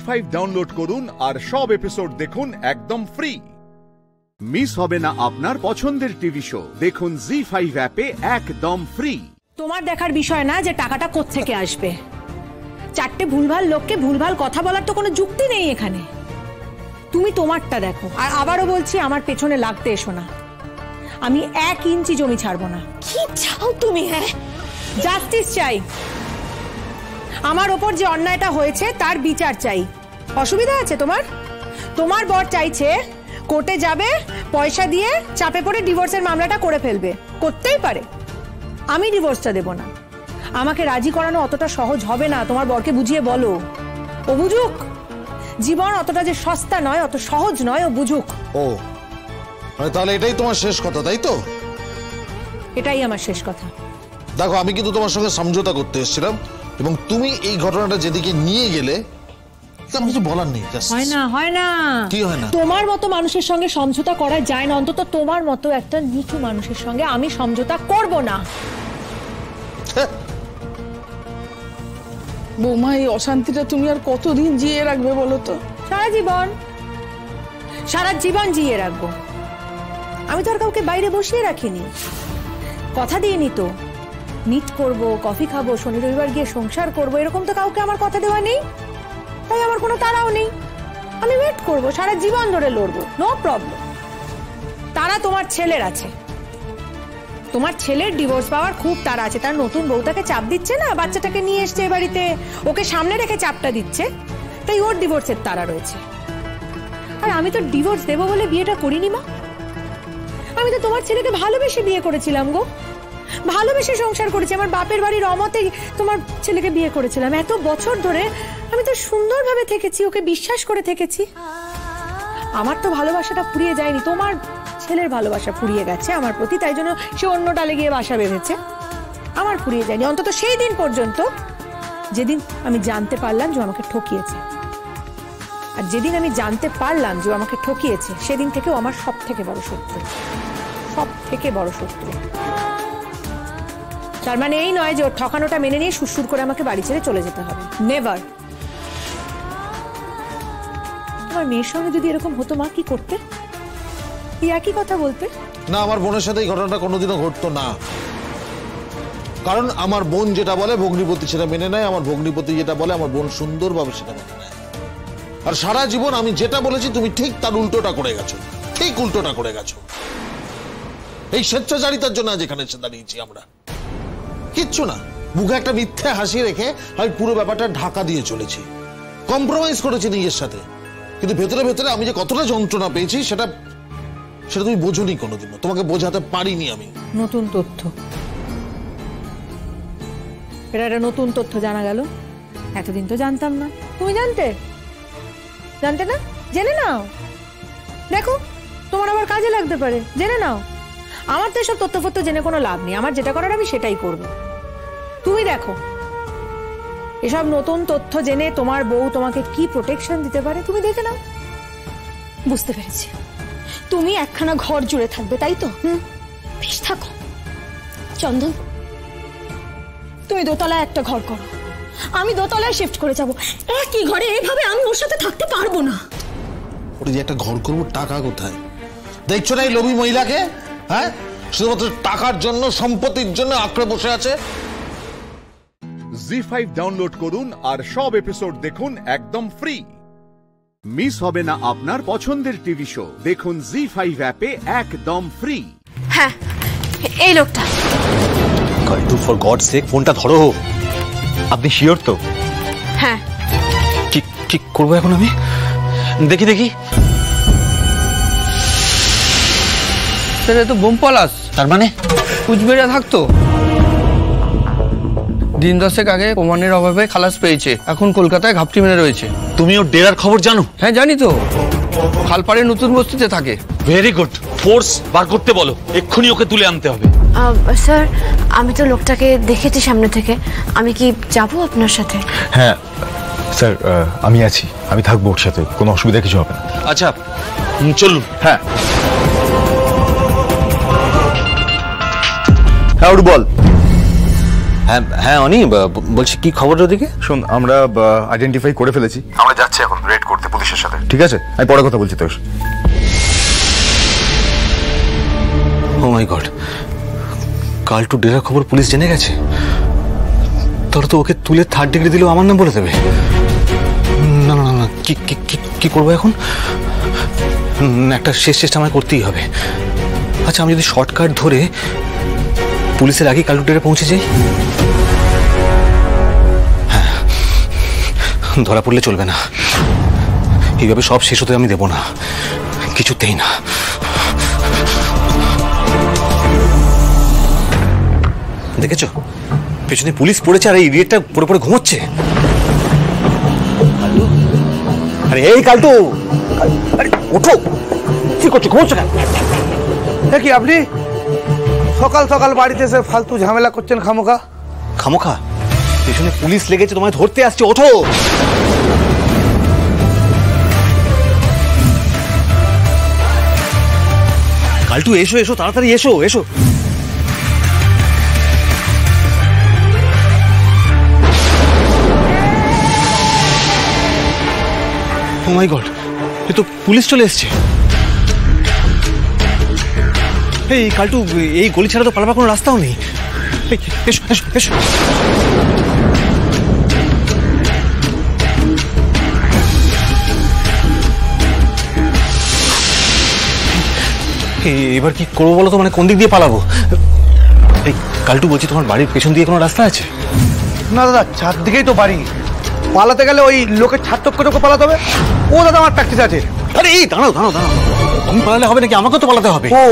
জি5 ডাউনলোড করুন আর সব এপিসোড দেখুন একদম ফ্রি। মিস হবে না আপনার পছন্দের টিভি শো, দেখুন জি5 অ্যাপে একদম ফ্রি। তোমার দেখার বিষয় না যে টাকাটা কোত্থেকে আসবে। চারটে ভুলভাল লোককে ভুলভাল কথা বলার তো কোনো যুক্তি নেই এখানে। তুমি তোমারটা দেখো, আর আবারও বলছি আমার পেছনে লাগতে এসো না। আমি 1 ইঞ্চি জমি ছাড়বো না। কি চাও তুমি? হ্যাঁ, জাস্টিস চাই। আমার ওপর যে অন্যায়টা হয়েছে তার বিচার চাই। অসুবিধা আছে তোমার? তোমার বর চাইছে কোর্টে যাবে, পয়সা দিয়ে চাপে পড়ে ডিভোর্সের মামলাটা করে ফেলবে। করতেই পারে, আমি ডিভোর্সটা দেব না। আমাকে রাজি করানো অতটা সহজ হবে না। তোমার বরকে বুঝিয়ে বলো, ও বুঝুক জীবন অতটা যে সস্তা নয়, অত সহজ নয়, ও বুঝুক। ও তাহলে এটাই তোমার শেষ কথা, তাই তো? এটাই আমার শেষ কথা। দেখো, আমি কিন্তু তোমার সঙ্গে সমঝোতা করতে এসেছিলাম, এবং তুমি এই ঘটনাটা যেদিকে নিয়ে গেলে আমার কিছু বলার নেই। হয় না, হয় না। কি হয় না? তোমার মতো মানুষের সঙ্গে সমঝোতা করা যায় না। অন্তত তোমার মতো একটা নিচু মানুষের সঙ্গে আমি সমঝোতা করব না। বৌমা, এই অশান্তিটা তুমি আর কতদিন জিয়ে রাখবে বলো তো? সারা জীবন, সারা জীবন জিয়ে রাখবো। আমি তো আর কাউকে বাইরে বসিয়ে রাখিনি। কথা দিইনি তো, মিট করব, কফি খাবো, শনি রবিবার গিয়ে সংসার করব, এরকম তো কাউকে আমার কথা দেওয়া নেই। তাই আমার কোনো তাড়াও নেই। আমি ওয়েট করব, সারা জীবন ধরে লড়বো, নো প্রবলেম। তারা তোমার ছেলের আছে। তোমার ছেলের ডিভোর্স পাওয়ার খুব তাড়া আছে। তার নতুন বউ তাকে চাপ দিচ্ছে না, বাচ্চাটাকে নিয়ে এসছে এ বাড়িতে, ওকে সামনে রেখে চাপটা দিচ্ছে, তাই ওর ডিভোর্সের তাড়া রয়েছে। আর আমি তো ডিভোর্স দেবো বলে বিয়েটা করিনি মা। আমি তো তোমার ছেলেকে ভালোবেসে বিয়ে করেছিলাম গো, ভালোবেসে সংসার করেছি। আমার বাপের বাড়ির অমতে তোমার ছেলেকে বিয়ে করেছিলাম। এত বছর ধরে আমি তো সুন্দরভাবে থেকেছি, ওকে বিশ্বাস করে থেকেছি। আমার তো ভালোবাসাটা ফুরিয়ে যায়নি, তোমার ছেলের ভালোবাসা ফুরিয়ে গেছে আমার প্রতি, তাই জন্য সে অন্য ডালে গিয়ে বাসা বেঁধেছে। আমার ফুরিয়ে যায়নি, অন্তত সেই দিন পর্যন্ত যেদিন আমি জানতে পারলাম যে আমাকে ঠকিয়েছে। আর যেদিন আমি জানতে পারলাম যে আমাকে ঠকিয়েছে, সেদিন থেকেও আমার সব থেকে বড় শত্রু, সব থেকে বড় শত্রু। তার মানে এই নয় যে ওর ঠকানোটা মেনে নিয়ে সুরসুর করে আমাকে বাড়ি ছেড়ে চলে যেতে হবে, নেভার। তোমার মেয়ের সঙ্গে যদি এরকম হতো মা, কি করতে? একই কথা বলতে না। আমার বোনের সাথে এই ঘটনাটা কোনোদিনও ঘটতো না, কারণ আমার বোন যেটা বলে ভগ্নিপতি সেটা মেনে নেয়, আমার ভগ্নিপতি যেটা বলে আমার বোন সুন্দরভাবে সেটা মেনে নেয়। আর সারা জীবন আমি যেটা বলেছি তুমি ঠিক তার উল্টোটা করে গেছো, ঠিক উল্টোটা করে গেছো। এই স্বেচ্ছাচারিতার জন্য আজ এখানে এসে দাঁড়িয়েছি আমরা। কিচ্ছু না, মুখে একটা মিথ্যে হাসি রেখে আমি পুরো ব্যাপারটা ঢাকা দিয়ে চলেছি, কম্প্রোমাইজ করেছি নিজের সাথে। কিন্তু ভেতরে ভেতরে আমি যে কতটা যন্ত্রণা পেয়েছি সেটা তুমি বোঝোনি কোনোদিনও, তোমাকে বোঝাতে পারিনি আমি। নতুন তথ্য, এটা একটা নতুন তথ্য জানা গেল। এতদিন তো জানতাম না। তুমি জানতে না? জেনে নাও, দেখো তোমার আবার কাজে লাগতে পারে, জেনে নাও। আমার তো এসব তথ্য ফথ্য জেনে কোনো লাভ নেই। আমার যেটা করার আমি সেটাই করব। তুমি দেখো এসব নতুন তথ্য জেনে তোমার বউ তোমাকে কি প্রোটেকশন দিতে পারে, তুমি দেখে নাও। বুঝতে পেরেছি, তুমি একখানা ঘর জুড়ে থাকবে, তাই তো? বেশ, থাকো। চন্দন, তুমি দোতলায় একটা ঘর করো, আমি দোতলায় শিফট করে যাব। একই ঘরে এভাবে আমি ওর সাথে থাকতে পারবো না। ওর যে একটা ঘর করবো, টাকা কোথায়? দেখছো না এই লোভী মহিলাকে? হ্যাঁ, শুধুমাত্র টাকার জন্য, সম্পত্তির জন্য আঁকড়ে বসে আছে। জি5 ডাউনলোড করুন আর সব এপিসোড দেখুন একদম ফ্রি। মিস হবে না আপনার পছন্দের টিভি শো, দেখুন জি5 অ্যাপে একদম ফ্রি। হ্যাঁ, এই লোকটা। কাল্টু, ফর গড সেক ফোনটা ধরো। আপনি শিওর তো? হ্যাঁ। কি করবো এখন আমি? দেখি। সেটা তো বোম পলাশ। তার মানে কুচবিহারে থাকতো। দিন 10 আগে প্রমাণের অভাবে খালাস পেয়েছে, এখন কলকাতায় ঘাপটি মেরে রয়েছে। তুমি ওর ডেরার খবর জানো? হ্যাঁ, জানি তো। খালপাড়ে নতুন বস্তিতে থাকে। ভেরি গুড, ফোর্স বার করতে বলো, এক্ষুনি ওকে তুলে আনতে হবে। স্যার, আমি তো লোকটাকে দেখেছি সামনে থেকে, আমি কি যাবো আপনার সাথে? হ্যাঁ স্যার, আমি আছি, আমি থাকবো ওর সাথে, কোনো অসুবিধা কিছু হবে না। আচ্ছা চলুন। হ্যাঁ হ্যাঁ, ওর বল। হ্যাঁ অনি বলছি, কি খবর ওদিকে? শোন, আমরা আইডেন্টিফাই করে ফেলেছি, আমরা যাচ্ছি যাচ্ছে এখন রেড করতে পুলিশের সাথে। ঠিক আছে, আমি পরে কথা বলছি তোর। ও মাই গড, কালটু ডেরার খবর পুলিশ জেনে গেছে। তোর তো ওকে তুলে 3rd ডিগ্রি দিলেও আমার নাম বলে দেবে। না না না, কি করবো এখন? একটা শেষ চেষ্টা আমায় করতেই হবে। আচ্ছা, আমি যদি শর্টকাট ধরে পুলিশের আগে কালটু ডেরা পৌঁছে যাই? হ্যাঁ, ধরা পড়লে চলবে না। এইভাবে সব শেষ হতে আমি দেব না, কিছুতেই না। দেখেছো, পেছনে পুলিশ পড়েছে আর এই ইডিয়েটটা পড়ে পড়ে ঘুমোচ্ছে। আরে এই কালটু, আরে ওঠো, কি করছো? ঘুমোচ্ছো কেন? দেখি আপনি সকাল সকাল বাড়িতে এসে ফালতু ঝামেলা করছেন খামোখা। খামোখা? পেছনে পুলিশ লেগেছে, তোমায় ধরতে আসছে, ওঠো। কালটু এসো এসো, তাড়াতাড়ি এসো এসো। ও মাই গড, এ তো পুলিশ চলে এসছে। এই কালটু, এই গলি ছাড়া তো পালাবার কোনো রাস্তাও নেই। এসো এসো এসো। এবার কি করবো বলো তো? মানে কোন দিক দিয়ে পালাবো? এই কালটু, বলছি তোমার বাড়ির পেছন দিয়ে কোনো রাস্তা আছে? না দাদা, চারদিকেই তো বাড়ি। পালাতে গেলে ওই লোকের ছাদ টপকে টপকে পালাতে হবে। ও দাদা, আমার প্র্যাকটিস আছে। আরে এই দাঁড়াও দাঁড়াও দাঁড়াও, তুমি পালালে হবে নাকি? আমাকেও তো পালাতে হবে। ও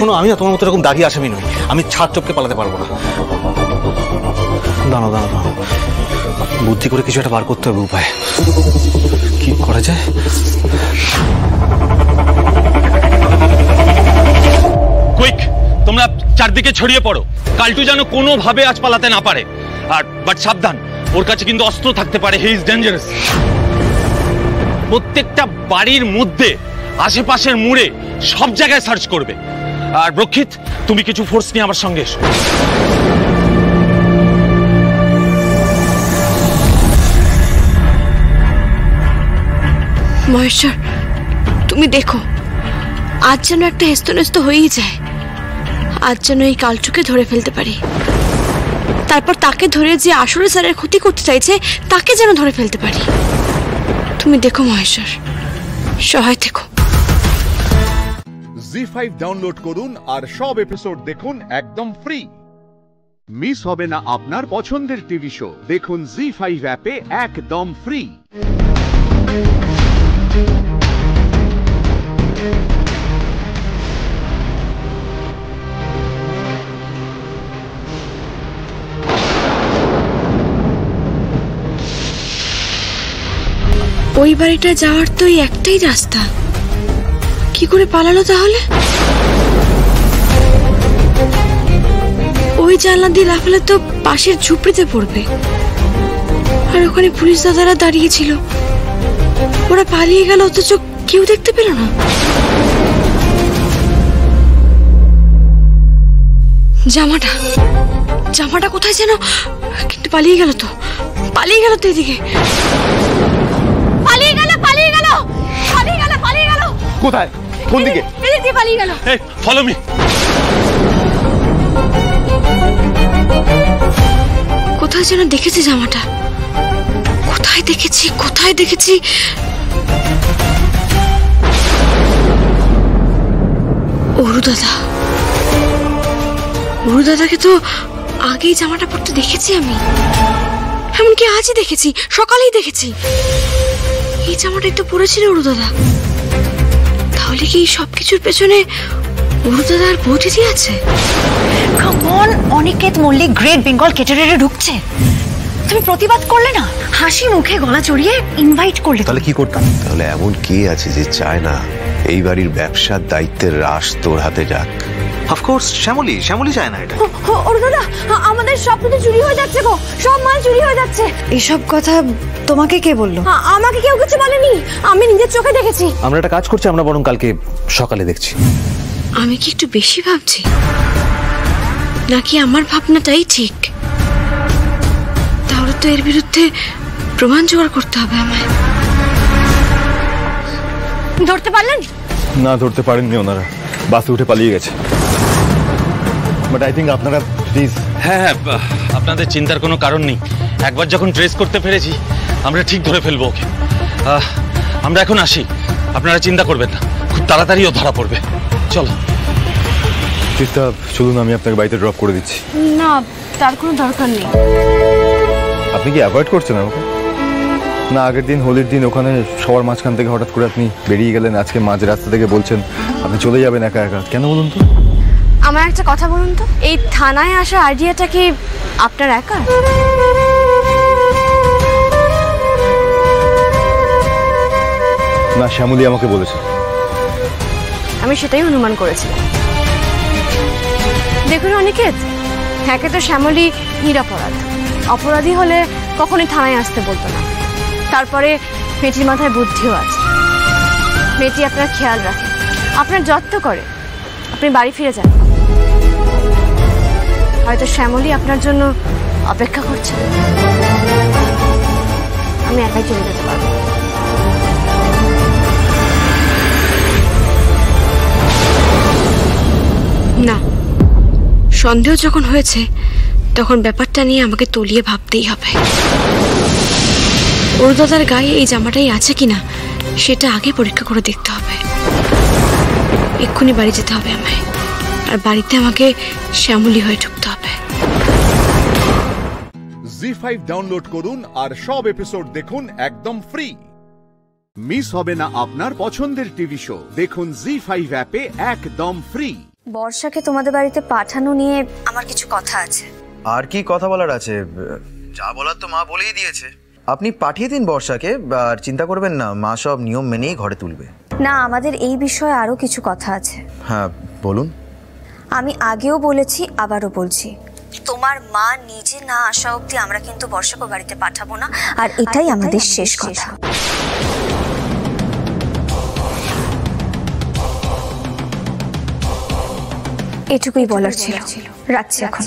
শোনো, আমি না তোমার মতো এরকম দাগি আসামি নই, আমি ছাদ টপকে পালাতে পারবো না। দাঁড়াও দাঁড়াও দাঁড়াও, বুদ্ধি করে কিছু একটা বার করতে হবে উপায়। কি করা যায়? কুইক, তোমরা চারদিকে ছড়িয়ে পড়ো, কালটু যেন কোনোভাবে আজ পালাতে না পারে। আর বাট সাবধান, ওর কাছে কিন্তু অস্ত্র থাকতে পারে। He is dangerous. প্রত্যেকটা বাড়ির মধ্যে, আশেপাশের মোড়ে, সব জায়গায় সার্চ করবে। আর রক্ষিত, তুমি কিছু ফোর্স নিয়ে আমার সঙ্গে এসো। মহেশ্বর, তুমি দেখো, আজ যেন একটা হেস্তনেস্ত হয়েই যায়। আজ যেন এই কালটুকে ধরে ফেলতে পারি, তারপর তাকে ধরে যে আসলে স্যারের ক্ষতি করতে চাইছে তাকে যেন ধরে ফেলতে পারি। তুমি দেখো মহেশ্বর, সহায় থেকো। জি5 ডাউনলোড করুন আর সব এপিসোড দেখুন একদম ফ্রি। মিস হবে না আপনার পছন্দের টিভি শো। দেখুন জি5 অ্যাপে একদম ফ্রি। ওই বাড়িটা যাওয়ার তো একটাই রাস্তা, কি করে পালালো তাহলে? ওই জানলা দিয়ে লাফালে তো পাশের ঝুপড়িতে পড়বে, আর ওখানে পুলিশ দাদারা দাঁড়িয়ে ছিল। ওরা পালিয়ে গেল অথচ কেউ দেখতে পেল না। জামাটা জামাটা কোথায় যেন? কিন্তু পালিয়ে গেল তো, পালিয়ে গেল তো এদিকে। পালিয়ে গেল, পালিয়ে গেল, পালিয়ে গেল, পালিয়ে গেল। কোথায়? কোন দিকে? এদিক দিয়ে পালিয়ে গেল। এই ফলো মি। কোথায় যেন দেখেছি জামাটা, কোথায় দেখেছি, কোথায় দেখেছি? অরুদাদা, অরুদাদাকে তো আগেই জামাটা পরতে দেখেছি আমি, এমনকি আজই দেখেছি, সকালেই দেখেছি। এই জামাটাই তো পরেছিল অরুদাদা। তাহলে কি সবকিছুর পেছনে অরুদাদার বৌদিদি আছে? Come on, Aniket Mallick great Bengal ক্যাটারারে ঢুকছে। তুমি প্রতিবাদ করলে না, হাসি মুখে গলা চড়িয়ে ইনভাইট করলে। তাহলে কি করতাম? তাহলে এমন কে আছে যে চায় না এই বাড়ির ব্যবসার দায়িত্বের রাশ তোর হাতে যাক? অফকোর্স শ্যামলী, শ্যামলী চায় না এটা। অরুদাদা, আমাদের সব কিছু চুরি হয়ে যাচ্ছে গো, সব মাল চুরি হয়ে যাচ্ছে। এসব কথা তোমাকে কে বললো? আমাকে কেউ কিছু বলেনি, আমি নিজের চোখে দেখেছি। আমরা একটা কাজ করছি, আমরা বরং কালকে সকালে দেখছি। আমি কি একটু বেশি ভাবছি, নাকি আমার ভাবনাটাই ঠিক? তাহলে তো এর বিরুদ্ধে প্রমাণ জোগাড় করতে হবে আমায়। ধরতে পারলেন? না, ধরতে পারেননি ওনারা, বাসে উঠে পালিয়ে গেছে। বাট আই থিঙ্ক আপনারা প্লিজ। হ্যাঁ হ্যাঁ, আপনাদের চিন্তার কোনো কারণ নেই। একবার যখন ট্রেস করতে পেরেছি আমরা ঠিক ধরে ফেলবো ওকে। আমরা এখন আসি, আপনারা চিন্তা করবেন না, খুব তাড়াতাড়িও ধরা পড়বে। চলো তিস্তা, চলুন আমি আপনাকে বাড়িতে ড্রপ করে দিচ্ছি। না, তার কোনো দরকার নেই। আপনি কি অ্যাভয়েড করছেন আমাকে? না, আগের দিন হোলির দিন ওখানে সবার মাঝখান থেকে হঠাৎ করে আপনি বেরিয়ে গেলেন, আজকে মাঝ রাস্তা থেকে বলছেন আপনি চলে যাবেন একা একা, কেন বলুন তো? আমার একটা কথা বলুন তো, এই থানায় আসার আইডিয়াটা কি আপনার একা? না, শ্যামলী আমাকে বলেছে। আমি সেটাই অনুমান করেছিলাম। দেখুন অনিকেত, একে তো শ্যামলী নিরপরাধ, অপরাধী হলে কখনোই থানায় আসতে বলতো না। তারপরে মেয়েটির মাথায় বুদ্ধিও আছে, মেয়েটি আপনার খেয়াল রাখে, আপনার যত্ন করে। আপনি বাড়ি ফিরে যান, হয়তো শ্যামলী আপনার জন্য অপেক্ষা করছে। আমি একাই চলে যেতে পারবো। না, সন্দেহ যখন হয়েছে তখন ব্যাপারটা নিয়ে আমাকে তলিয়ে ভাবতেই হবে। অরুদাদার গায়ে এই জামাটাই আছে কিনা সেটা আগে পরীক্ষা করে দেখতে হবে। এক্ষুনি বাড়ি যেতে হবে আমায়, আর বাড়িতে আমাকে শ্যামলী হয়ে ঢুকতে হবে। জি5 ডাউনলোড করুন আর সব এপিসোড দেখুন একদম ফ্রি। মিস হবে না আপনার পছন্দের টিভি শো, দেখুন জি5 অ্যাপে একদম ফ্রি। বর্ষাকে তোমাদের বাড়িতে পাঠানো নিয়ে আমার কিছু কথা আছে। আর কি কথা বলার আছে? যা বলার তো মা বলেই দিয়েছে। আপনি পাঠিয়ে দিন বর্ষাকে, আর চিন্তা করবেন না, মা সব নিয়ম মেনেই ঘরে তুলবে। না, আমাদের এই বিষয়ে আরো কিছু কথা আছে। হ্যাঁ বলুন। আমি আগেও বলেছি, আবারও বলছি, তোমার মা নিজে না আসা অবধি আমরা কিন্তু বর্ষাকে বাড়িতে পাঠাবো না, আর এটাই আমাদের শেষ কথা। এটুকুই বলার ছিল, রাখছি এখন।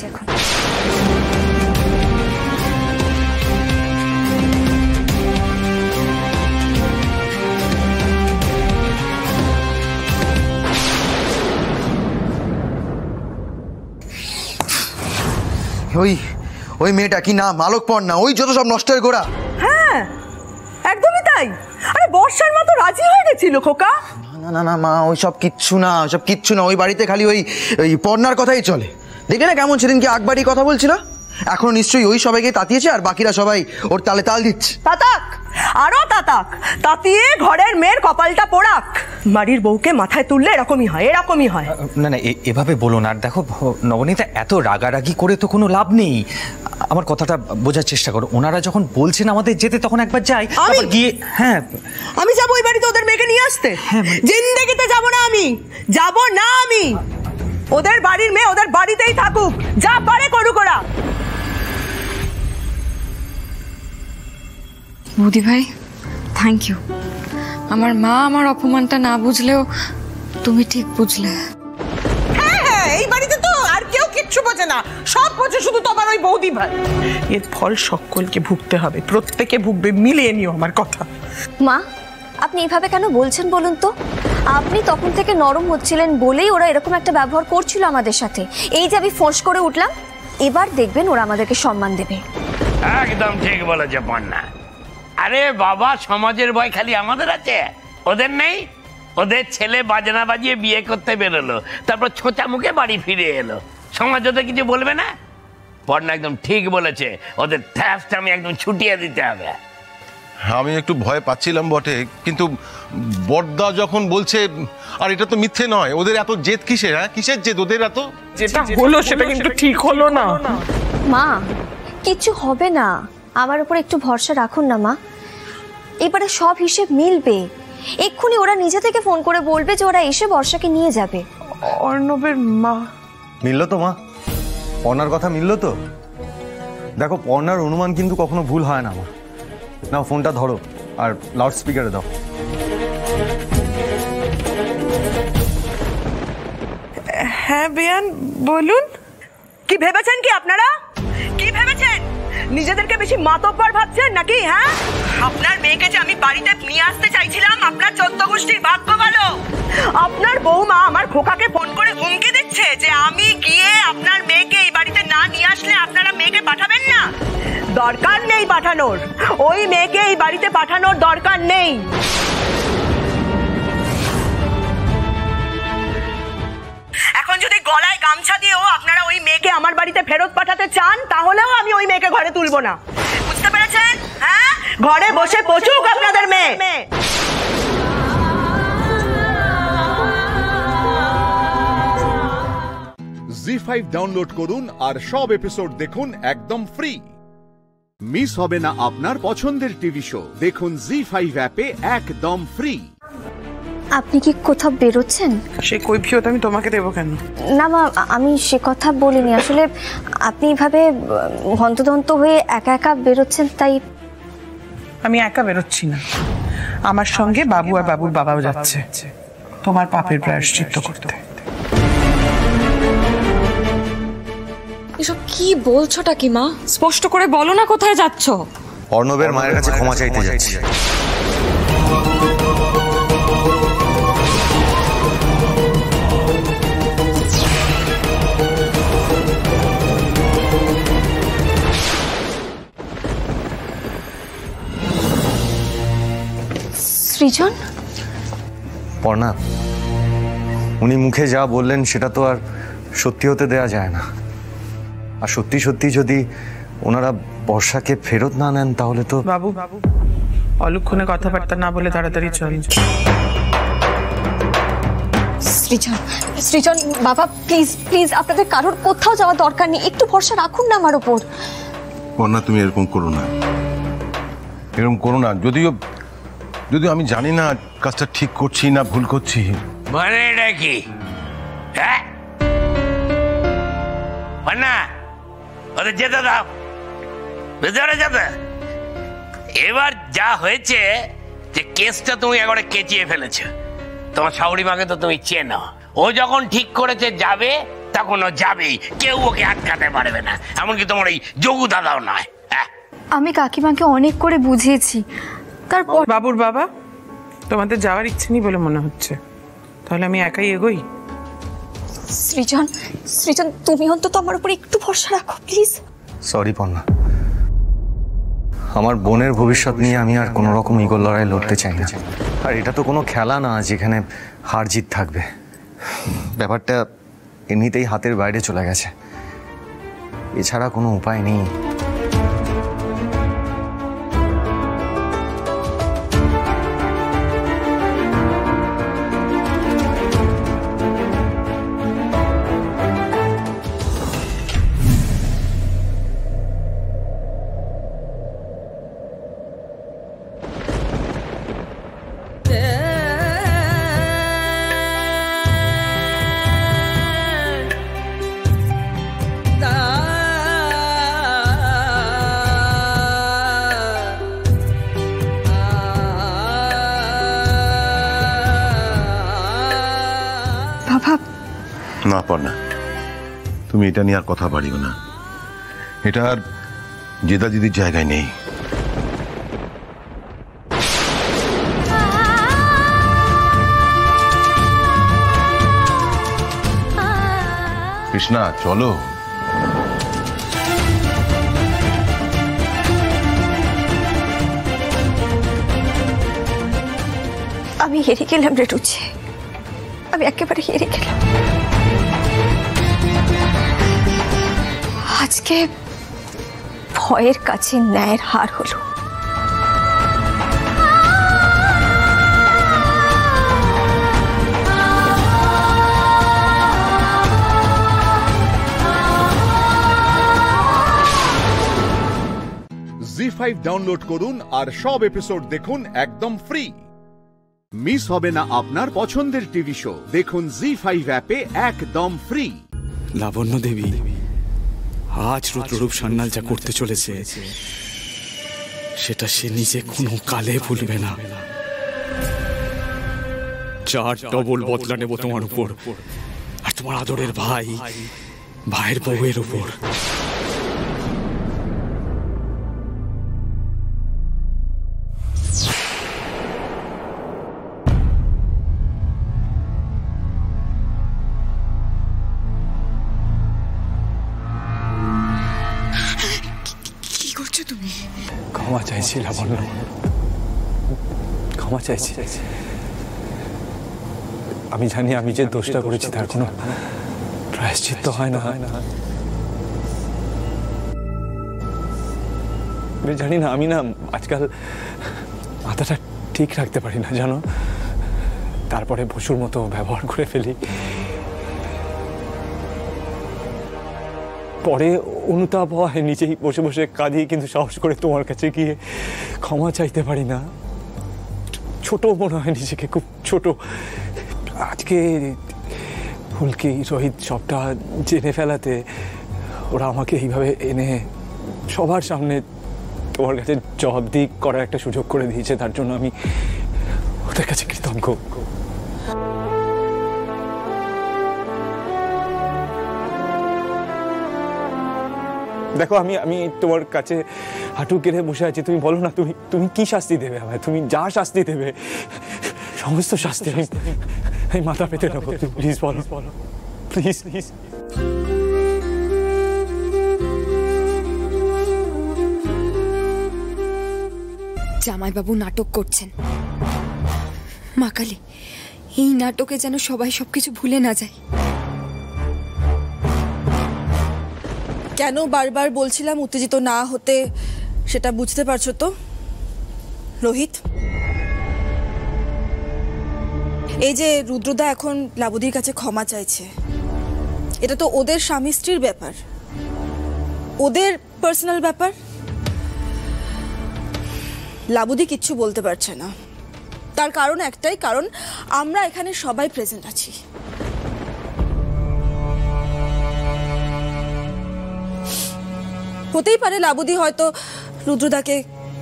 ওই মেয়েটা কি নাম? আলোকপর্ণা, ওই যত সব নষ্টের গোড়া। হ্যাঁ একদমই তাই। আরে বর্ষার মতো রাজি হয়ে গেছিল খোকা। না না না মা, ওই সব কিচ্ছু না, ওইসব কিচ্ছু না। ওই বাড়িতে খালি ওই পর্ণার কথাই চলে। দেখলে না কেমন সেদিনকে আকবাড়ি কথা বলছিল? এখনো নিশ্চয়ই ওই সবাইকে তাতিয়েছে, আর বাকিরা সবাই ওর তালে তাল দিচ্ছে। তাতাক, আরো তাতাক, তাতিয়ে ঘরের মেয়ের কপালটা পোড়াক। বাড়ির বউকে মাথায় তুললে এরকমই হয়, এরকমই হয়। না না, এভাবে বলো না। আর দেখো নবনীতা, এত রাগারাগি করে তো কোনো লাভ নেই। আমার কথাটা বোঝার চেষ্টা করো। ওনারা যখন বলছেন আমাদের যেতে, তখন একবার যাই, তারপর গিয়ে। হ্যাঁ আমি যাবো ওই বাড়িতে ওদের মেয়েকে নিয়ে আসতে। জিন্দেগিতে যাবো না আমি, যাবো না আমি। ওদের বাড়ির মেয়ে ওদের বাড়িতেই থাকুক, যা পারে করুক ওরা। বৌদি ভাই, থ্যাংক ইউ। আমার মা আমার অপমানটা না বুঝলেও তুমি ঠিক বুঝলে। হ্যাঁ, এই বাড়িতে তো আর কেউ কিচ্ছু বোঝে না, সব বোঝে শুধু তোমার ওই বৌদি ভাই। এর ফল সকলকে ভুগতে হবে, প্রত্যেকে ভুগবে, মিলিয়ে নিও আমার কথা। মা, আপনি এভাবে কেন বলছেন বলুন তো? আপনি তখন থেকে নরম হচ্ছিলেন বলেই ওরা এরকম একটা ব্যবহার করছিল আমাদের সাথে। এই যে আমি ফোঁস করে উঠলাম, এবার দেখবেন ওরা আমাদেরকে সম্মান দেবে। একদম ঠিক বলেছে পন্না। আরে বাবা, সমাজের ভয় খালি আমাদের আছে, ওদের নেই? ওদের ছেলে বাজনা বাজিয়ে বিয়ে করতে বেরোলো, তারপর ছোঁচা মুখে বাড়ি ফিরে এলো, সমাজ ওদের কিছু বলবে না? পন্না একদম ঠিক বলেছে, ওদের থ্যাপটা আমি একদম ছুটিয়ে দিতে হবে। আমি একটু ভয় পাচ্ছিলাম বটে, কিন্তু বড়দা যখন বলছে, আর এটা তো মিথ্যে নয়, ওদের এত জেদ কিসের? হ্যাঁ, কিসের জেদ ওদের এত? যেটা হলো সেটা কিন্তু ঠিক হলো না। মা, কিচ্ছু হবে না, আমার উপর একটু ভরসা রাখুন না মা। এবারে সব হিসেব মিলবে। এক্ষুনি ওরা নিজে থেকে ফোন করে বলবে যে ওরা এসে বর্ষাকে নিয়ে যাবে। অর্ণবের মা। মিললো তো মা? পর্ণার কথা মিললো তো? দেখো, পর্ণার অনুমান কিন্তু কখনো ভুল হয় না। আমার নাও ফোনটা ধরো আর লাউড স্পিকারে দাও। হ্যাঁ বেয়ান, বলুন। কি ভেবেছেন কি আপনারা? কি ভেবেছেন নিজেদেরকে বেশি মাতব্বর ভাবছেন নাকি? হ্যাঁ, আপনার মেয়েকে যে আমি বাড়িতে নিয়ে আসতে চাইছিলাম, আপনার 14 গোষ্ঠীর ভাগ্য ভালো। আপনার বৌমা আমার খোকাকে ফোন করে হুমকি দিচ্ছে যে আমি গিয়ে আপনার মেয়েকে এই বাড়িতে না নিয়ে আসলে আপনারা মেয়েকে পাঠাবেন না। দরকার নেই পাঠানোর, ওই মেয়েকে এই বাড়িতে পাঠানোর দরকার নেই। এখন যদি গলায় গামছা দিয়েও আপনারা ওই মেয়েকে আমার বাড়িতে ফেরত পাঠাতে চান, তাহলেও আমি ওই মেয়েকে ঘরে তুলবো না। বুঝতে পেরেছেন? হ্যাঁ, ঘরে বসে পচুক আপনাদের মেয়ে। জি5 ডাউনলোড করুন আর সব এপিসোড দেখুন একদম ফ্রি। মিস হবে না আপনার পছন্দের টিভি শো। দেখুন জি5 অ্যাপে একদম ফ্রি। আপনি কি কোথাও বেরোচ্ছেন? সে কৈফিয়ত আমি তোমাকে দেবো কেন? না মা, আমি সে কথা বলিনি। আসলে আপনি এভাবে হন্তদন্ত হয়ে একা একা বেরোচ্ছেন, তাই। আমি একা বেরোচ্ছি না, আমার সঙ্গে বাবু আর বাবুর বাবাও যাচ্ছে তোমার পাপের প্রায়শ্চিত্ত করতে। এসব কি বলছোটা কি মা? স্পষ্ট করে বলো না কোথায় যাচ্ছ। অর্ণবের মায়ের কাছে ক্ষমা চাইতে যাচ্ছি। সৃজন? পর্ণা, উনি মুখে যা বললেন সেটা তো আর সত্যি হতে দেয়া যায় না। আর সত্যি সত্যি যদি ওনারা বর্ষাকে ফেরত না নেন তাহলে তো। বাবু, অলক্ষণে কথাবার্তা না বলে তাড়াতাড়ি চল। সৃজন, সৃজন বাবা, প্লিজ প্লিজ, আপনাদের কারোর কোথাও যাওয়ার দরকার নেই। একটু ভরসা রাখুন না আমার উপর। পর্ণা, তুমি এরকম করো না, এরকম করো না। যদিও আমি জানি না কাজটা ঠিক করছি না ভুল করছি। মানে এটা কি? হ্যাঁ, পর্ণা, ওদের যেতে দাও, ভেতরে যেতে। এবার যা হয়েছে যে কেসটা তুমি একবারে কেচিয়ে ফেলেছো। তোমার শাশুড়ি মাকে তো তুমি চেনো, ও যখন ঠিক করেছে যাবে তখন ও যাবেই, কেউ ওকে আটকাতে পারবে না, এমনকি তোমার এই যোগু দাদাও নয়। আমি কাকিমাকে অনেক করে বুঝিয়েছি। তারপর বাবুর বাবা, তোমাদের যাওয়ার ইচ্ছে নেই বলে মনে হচ্ছে, তাহলে আমি একাই এগোই। সৃজন, সৃজন তুমি অন্তত আমার উপর একটু ভরসা রাখো প্লিজ। সরি পর্ণা, আমার বোনের ভবিষ্যৎ নিয়ে আমি আর কোনো রকম ইগোর লড়াই লড়তে চাই না। আর এটা তো কোনো খেলা না যেখানে হার জিত থাকবে। ব্যাপারটা এমনিতেই হাতের বাইরে চলে গেছে, এছাড়া কোনো উপায় নেই। না পর্ণা, তুমি এটা নিয়ে আর কথা বাড়িও না, এটা আর জেদাজিদির জায়গায় নেই। কৃষ্ণা, চলো। আমি হেরে গেলাম রে রুচি, আমি একেবারে হেরে গেলাম। আজকে ভয়ের কাছে ন্যায়ের হার হলো। জি5 ডাউনলোড করুন আর সব এপিসোড দেখুন একদম ফ্রি। মিস হবে না আপনার পছন্দের টিভি শো। দেখুন জি5 অ্যাপে একদম ফ্রি। লাবণ্য দেবী আজ রুদ্ররূপ সান্যাল যা করতে চলেছে সেটা সে নিজে কোনো কালে ভুলবে না। 4 ডবল বদলা নেব তোমার উপর, আর তোমার আদরের ভাই, ভাইয়ের বউয়ের উপর। ক্ষমা চাইছি লাবণ্য, ক্ষমা চাইছি। আমি জানি আমি যে দোষটা করেছি তার কোনো প্রায়শ্চিত্ত হয় না। আমি জানি না, আমি না আজকাল মাথাটা ঠিক রাখতে পারি না জানো, তারপরে পশুর মতো ব্যবহার করে ফেলি। পরে অনুতাপ হয়, নিজেই বসে বসে কাঁদি, কিন্তু সাহস করে তোমার কাছে গিয়ে ক্ষমা চাইতে পারি না। ছোট মনে হয় নিজেকে, খুব ছোট। আজকে ফুলকি রোহিত সবটা জেনে ফেলাতে ওরা আমাকে এইভাবে এনে সবার সামনে তোমার কাছে জবাবদিহি করার একটা সুযোগ করে দিয়েছে, তার জন্য আমি ওদের কাছে কৃতজ্ঞ। দেখো আমি তোমার কাছে হাঁটু কেড়ে বসে আছি, তুমি বলো না তুমি কি শাস্তি দেবে আমায়? তুমি যা শাস্তি দেবে সমস্ত শাস্তি আমি মাথা পেতে নেবো। প্লিজ বলো প্লিজ প্লিজ। জামাইবাবু নাটক করছেন। মা কালী, এই নাটকে যেন সবাই সবকিছু ভুলে না যায়। কেন বারবার বলছিলাম উত্তেজিত না হতে, সেটা বুঝতে পারছো তো রোহিত? এই যে রুদ্রদা এখন লাবুদির কাছে ক্ষমা চাইছে, এটা তো ওদের স্বামী স্ত্রীর ব্যাপার, ওদের পার্সোনাল ব্যাপার। লাবুদি কিচ্ছু বলতে পারছে না, তার কারণ একটাই, কারণ আমরা এখানে সবাই প্রেজেন্ট আছি। হতেই পারে লাবুদি হয়তো রুদ্রদাকে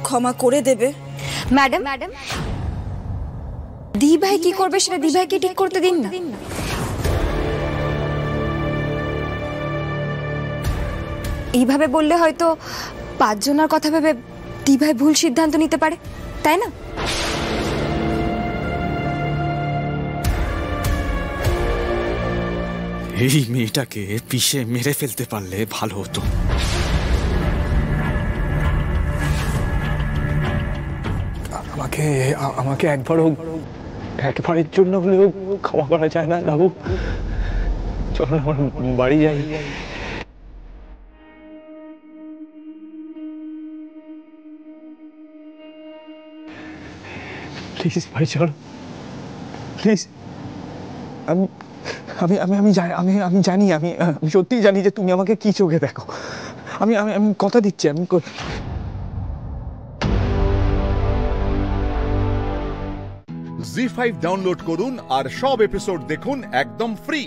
ক্ষমা করে দেবে। ম্যাডাম দি ভাই কি করবে সেটা দি ভাইকে ঠিক করতে দিন না। এইভাবে বললে হয়তো 5 জনের কথা ভেবে দি ভাই ভুল সিদ্ধান্ত নিতে পারে, তাই না? এই মেয়েটাকে পিষে মেরে ফেলতে পারলে ভালো হতো। আমাকে একবারের জন্য হলেও ক্ষমা করা যায় না বাবু? চলো আমার বাড়ি যাই। প্লিজ বাড়ি চলো প্লিজ। আমি জানি, আমি সত্যিই জানি যে তুমি আমাকে কি চোখে দেখো। আমি কথা দিচ্ছি, আমি জি5 ডাউনলোড করুন আর সব এপিসোড দেখুন একদম ফ্রি।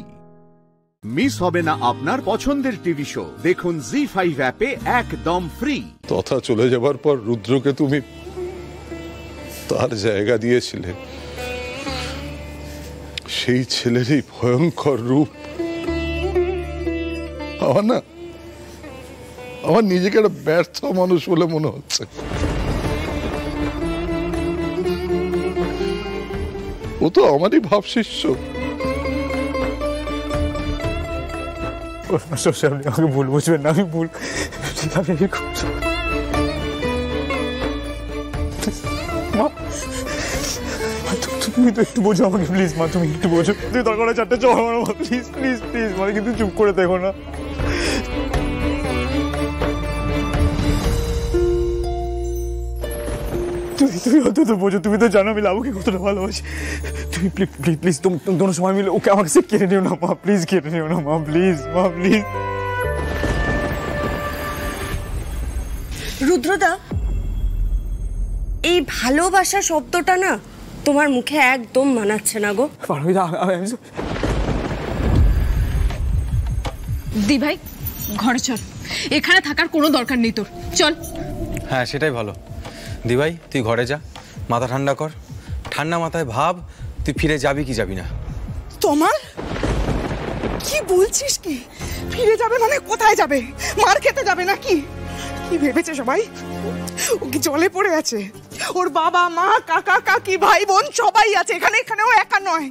মিস হবে না আপনার পছন্দের টিভি শো, দেখুন জি5 অ্যাপে একদম ফ্রি। তথা চলে যাবার পর রুদ্রকে তুমি তার জায়গা দিয়েছিলে, সেই ছেলেরই ভয়ঙ্কর রূপ। আমার নিজেকে একটা ব্যর্থ মানুষ বলে মনে হচ্ছে। ও তো আমারই ভাব শিষ্য। আমাকে ভুল বুঝবেন না, আমি ভুল। তুমি তো একটু বোঝো আমাকে প্লিজ মা, তুমি একটু বোঝো। তুই দরকার 4টে চল আমার মা, প্লিজ প্লিজ প্লিজ মানে কিন্তু চুপ করে দেখো না। তুমি অন্তত বোঝো, তুমি তো জানো আমি লাবুকে কতটা ভালোবাসি। তুমি প্লিজ প্লিজ তোমার সময় মিলে ওকে আমাকে সে কেড়ে নিও না মা, প্লিজ কেড়ে নিও না মা, প্লিজ মা প্লিজ। রুদ্রদা, এই ভালোবাসা শব্দটা না তোমার মুখে একদম মানাচ্ছে না গো। দি ভাই ঘরে চল, এখানে থাকার কোনো দরকার নেই তোর, চল। হ্যাঁ সেটাই ভালো। দি ভাই তুই ঘরে যা, মাথা ঠান্ডা কর, ঠান্ডা মাথায় ভাব তুই ফিরে যাবি কি যাবি না। তোমার কি বলছিস? কি ফিরে যাবে মানে কোথায় যাবে? মার খেতে যাবে নাকি? কি ভেবেছে সবাই? ও কি জলে পড়ে আছে? ওর বাবা মা কাকা কাকি ভাই বোন সবাই আছে এখানে, এখানেও একা নয়।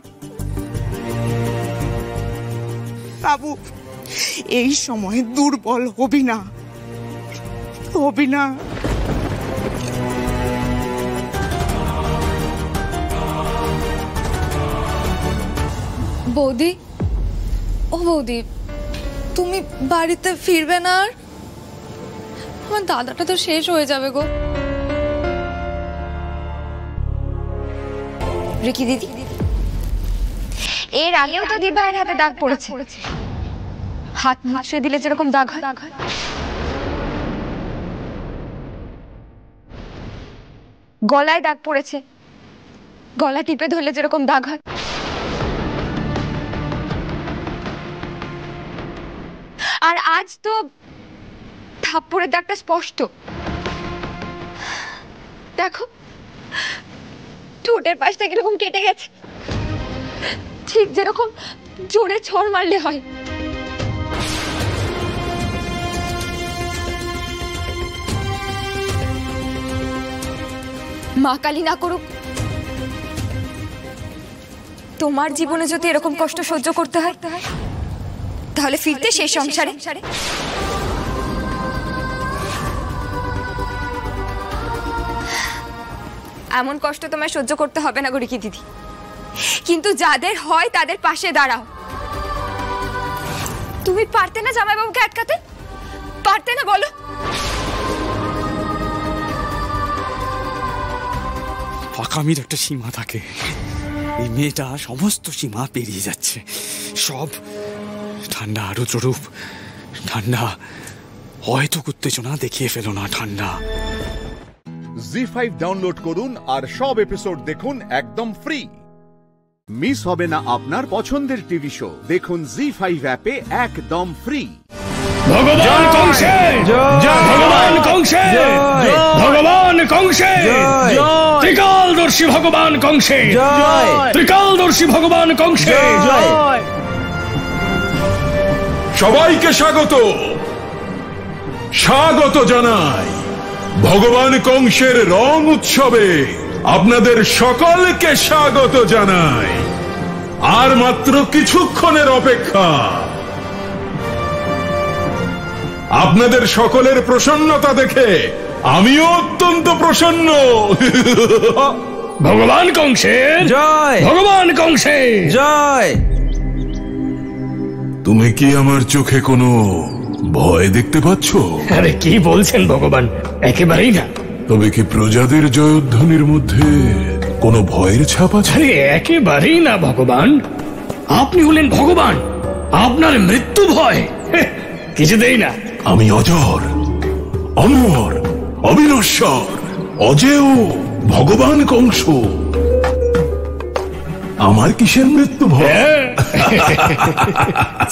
বাবু এই সময় দুর্বল হবি না, হবি না। বৌদি, ও বৌদি, তুমি বাড়িতে ফিরবে না? আর আমার দাদাটা তো শেষ হয়ে যাবে গো। রিকি দিদি, এর আগেও তো দিবাইয়ের হাতে দাগ পড়েছে। হাত মুছড়ে দিলে যেরকম দাগ হয়, গলায় দাগ পড়েছে, গলা টিপে ধরলে যেরকম দাগ হয়। আর আজ তো থাপ্পড়ের দাগটা স্পষ্ট। দেখো, ঠোঁটের পাশটা কিরকম কেটে গেছে, ঠিক যেরকম জোরে ছড় মারলে হয়। মা কালী না করুক, তোমার জীবনে যদি এরকম কষ্ট সহ্য করতে হয় তাহলে ফিরতে সেই সংসারে এমন কষ্ট তোমায় সহ্য করতে হবে না গো রিকি দিদি। কিন্তু যাদের হয় তাদের পাশে দাঁড়াও। তুমি পারতে না জামাইবাবুকে আটকাতে? পারতে না বলো? পাকামির একটা সীমা থাকে, এই মেয়েটা সমস্ত সীমা পেরিয়ে যাচ্ছে। সব ঠান্ডা রুদ্ররূপ, ঠান্ডা হয়তো উত্তেজনা দেখিয়ে ফেলো না। ঠান্ডা জি5 ডাউনলোড করুন আর সব এপিসোড দেখুন একদম ফ্রি। মিস হবে না আপনার পছন্দের টিভি শো, দেখুন জি5 অ্যাপে একদম ফ্রি। ভগবান কংসে জয়, ভগবান কংসে জয়, ভগবান কংসে জয়, ত্রিকালদর্শী ভগবান কংসে জয়, ত্রিকালদর্শী ভগবান কংসে জয়। সবাইকে স্বাগত স্বাগত জানাই ভগবান কংসের রং উৎসবে। আপনাদের সকলকে স্বাগত জানাই। আর মাত্র কিছুক্ষণের অপেক্ষা। আপনাদের সকলের প্রসন্নতা দেখে আমিও অত্যন্ত প্রসন্ন। ভগবান কংসের জয়, ভগবান কংসের জয়। তুমি কি আমার চোখে কোনো ভয় দেখতে পাচ্ছ? আরে কি বলছেন ভগবান, একেবারেই না। তবে কি প্রজাদের জয়ধ্বনির মধ্যে কোনো ভয়ের ছাপ আছে? আরে একেবারেই না ভগবান, আপনি হলেন ভগবান, আপনার মৃত্যু ভয় কিছুতেই না। আমি অজর, অমর, অবিনশ্বর, অজেয় ভগবান কংস। আমার কিসের মৃত্যু ভয়?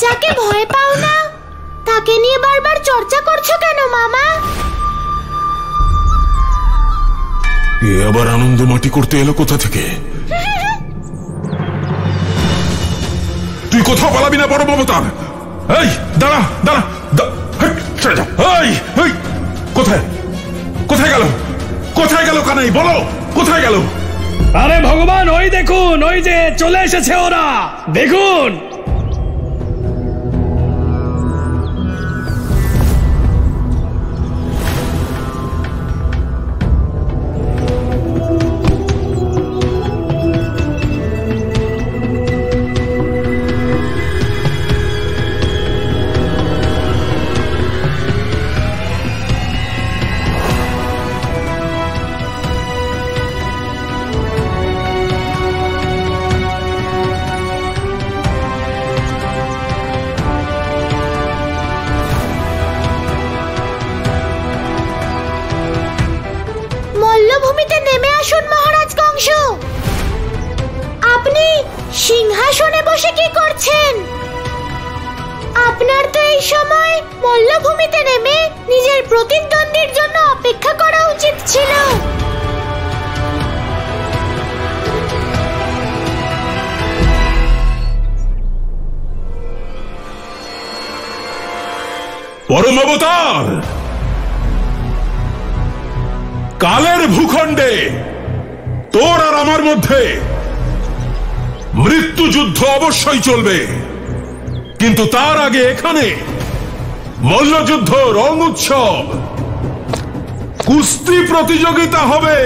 যাকে ভয় পাও না তাকে নিয়ে বারবার চর্চা করছো কেন মামা? এ আবার আনন্দ মাটি করতে এলো কোথা থেকে? তুই কোথাও পালাবি না বড় মমতার। এই দাঁড়া দাঁড়া, কোথায় কোথায় গেল? কোথায় গেল কানাই, বলো কোথায় গেল? আরে ভগবান, ওই দেখুন, ওই যে চলে এসেছে ওরা, দেখুন। মল্লভূমিতে নেমে আসুন মহারাজ কংস। আপনি সিংহাসনে বসে কি করছেন? আপনার তো এই সময় মল্লভূমিতে নেমে নিজের প্রতিদ্বন্দ্বীর জন্য অপেক্ষা করা উচিত ছিল। পরম অবতার, কালের ভূখণ্ডে তোর আর আমার মধ্যে মৃত্যু যুদ্ধ অবশ্যই চলবে, কিন্তু তার আগে এখানে মল্লযুদ্ধ, রং উৎসব, কুস্তি প্রতিযোগিতা হবে।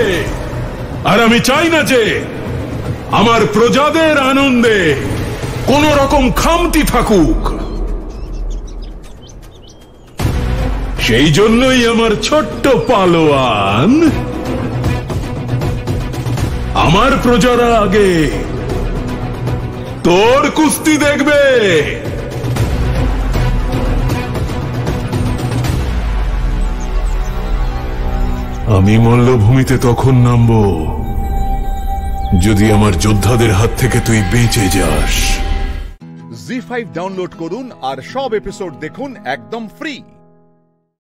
আর আমি চাই না যে আমার প্রজাদের আনন্দে কোন রকম খামতি থাকুক। সেই জন্যই আমার ছোট্ট পালোয়ান, আমার প্রজারা আগে তোর কুস্তি দেখবে। আমি মল্লভূমিতে তখন নামবো যদি আমার যোদ্ধাদের হাত থেকে তুই বেঁচে যাস। জি5 ডাউনলোড করুন আর সব এপিসোড দেখুন একদম ফ্রি।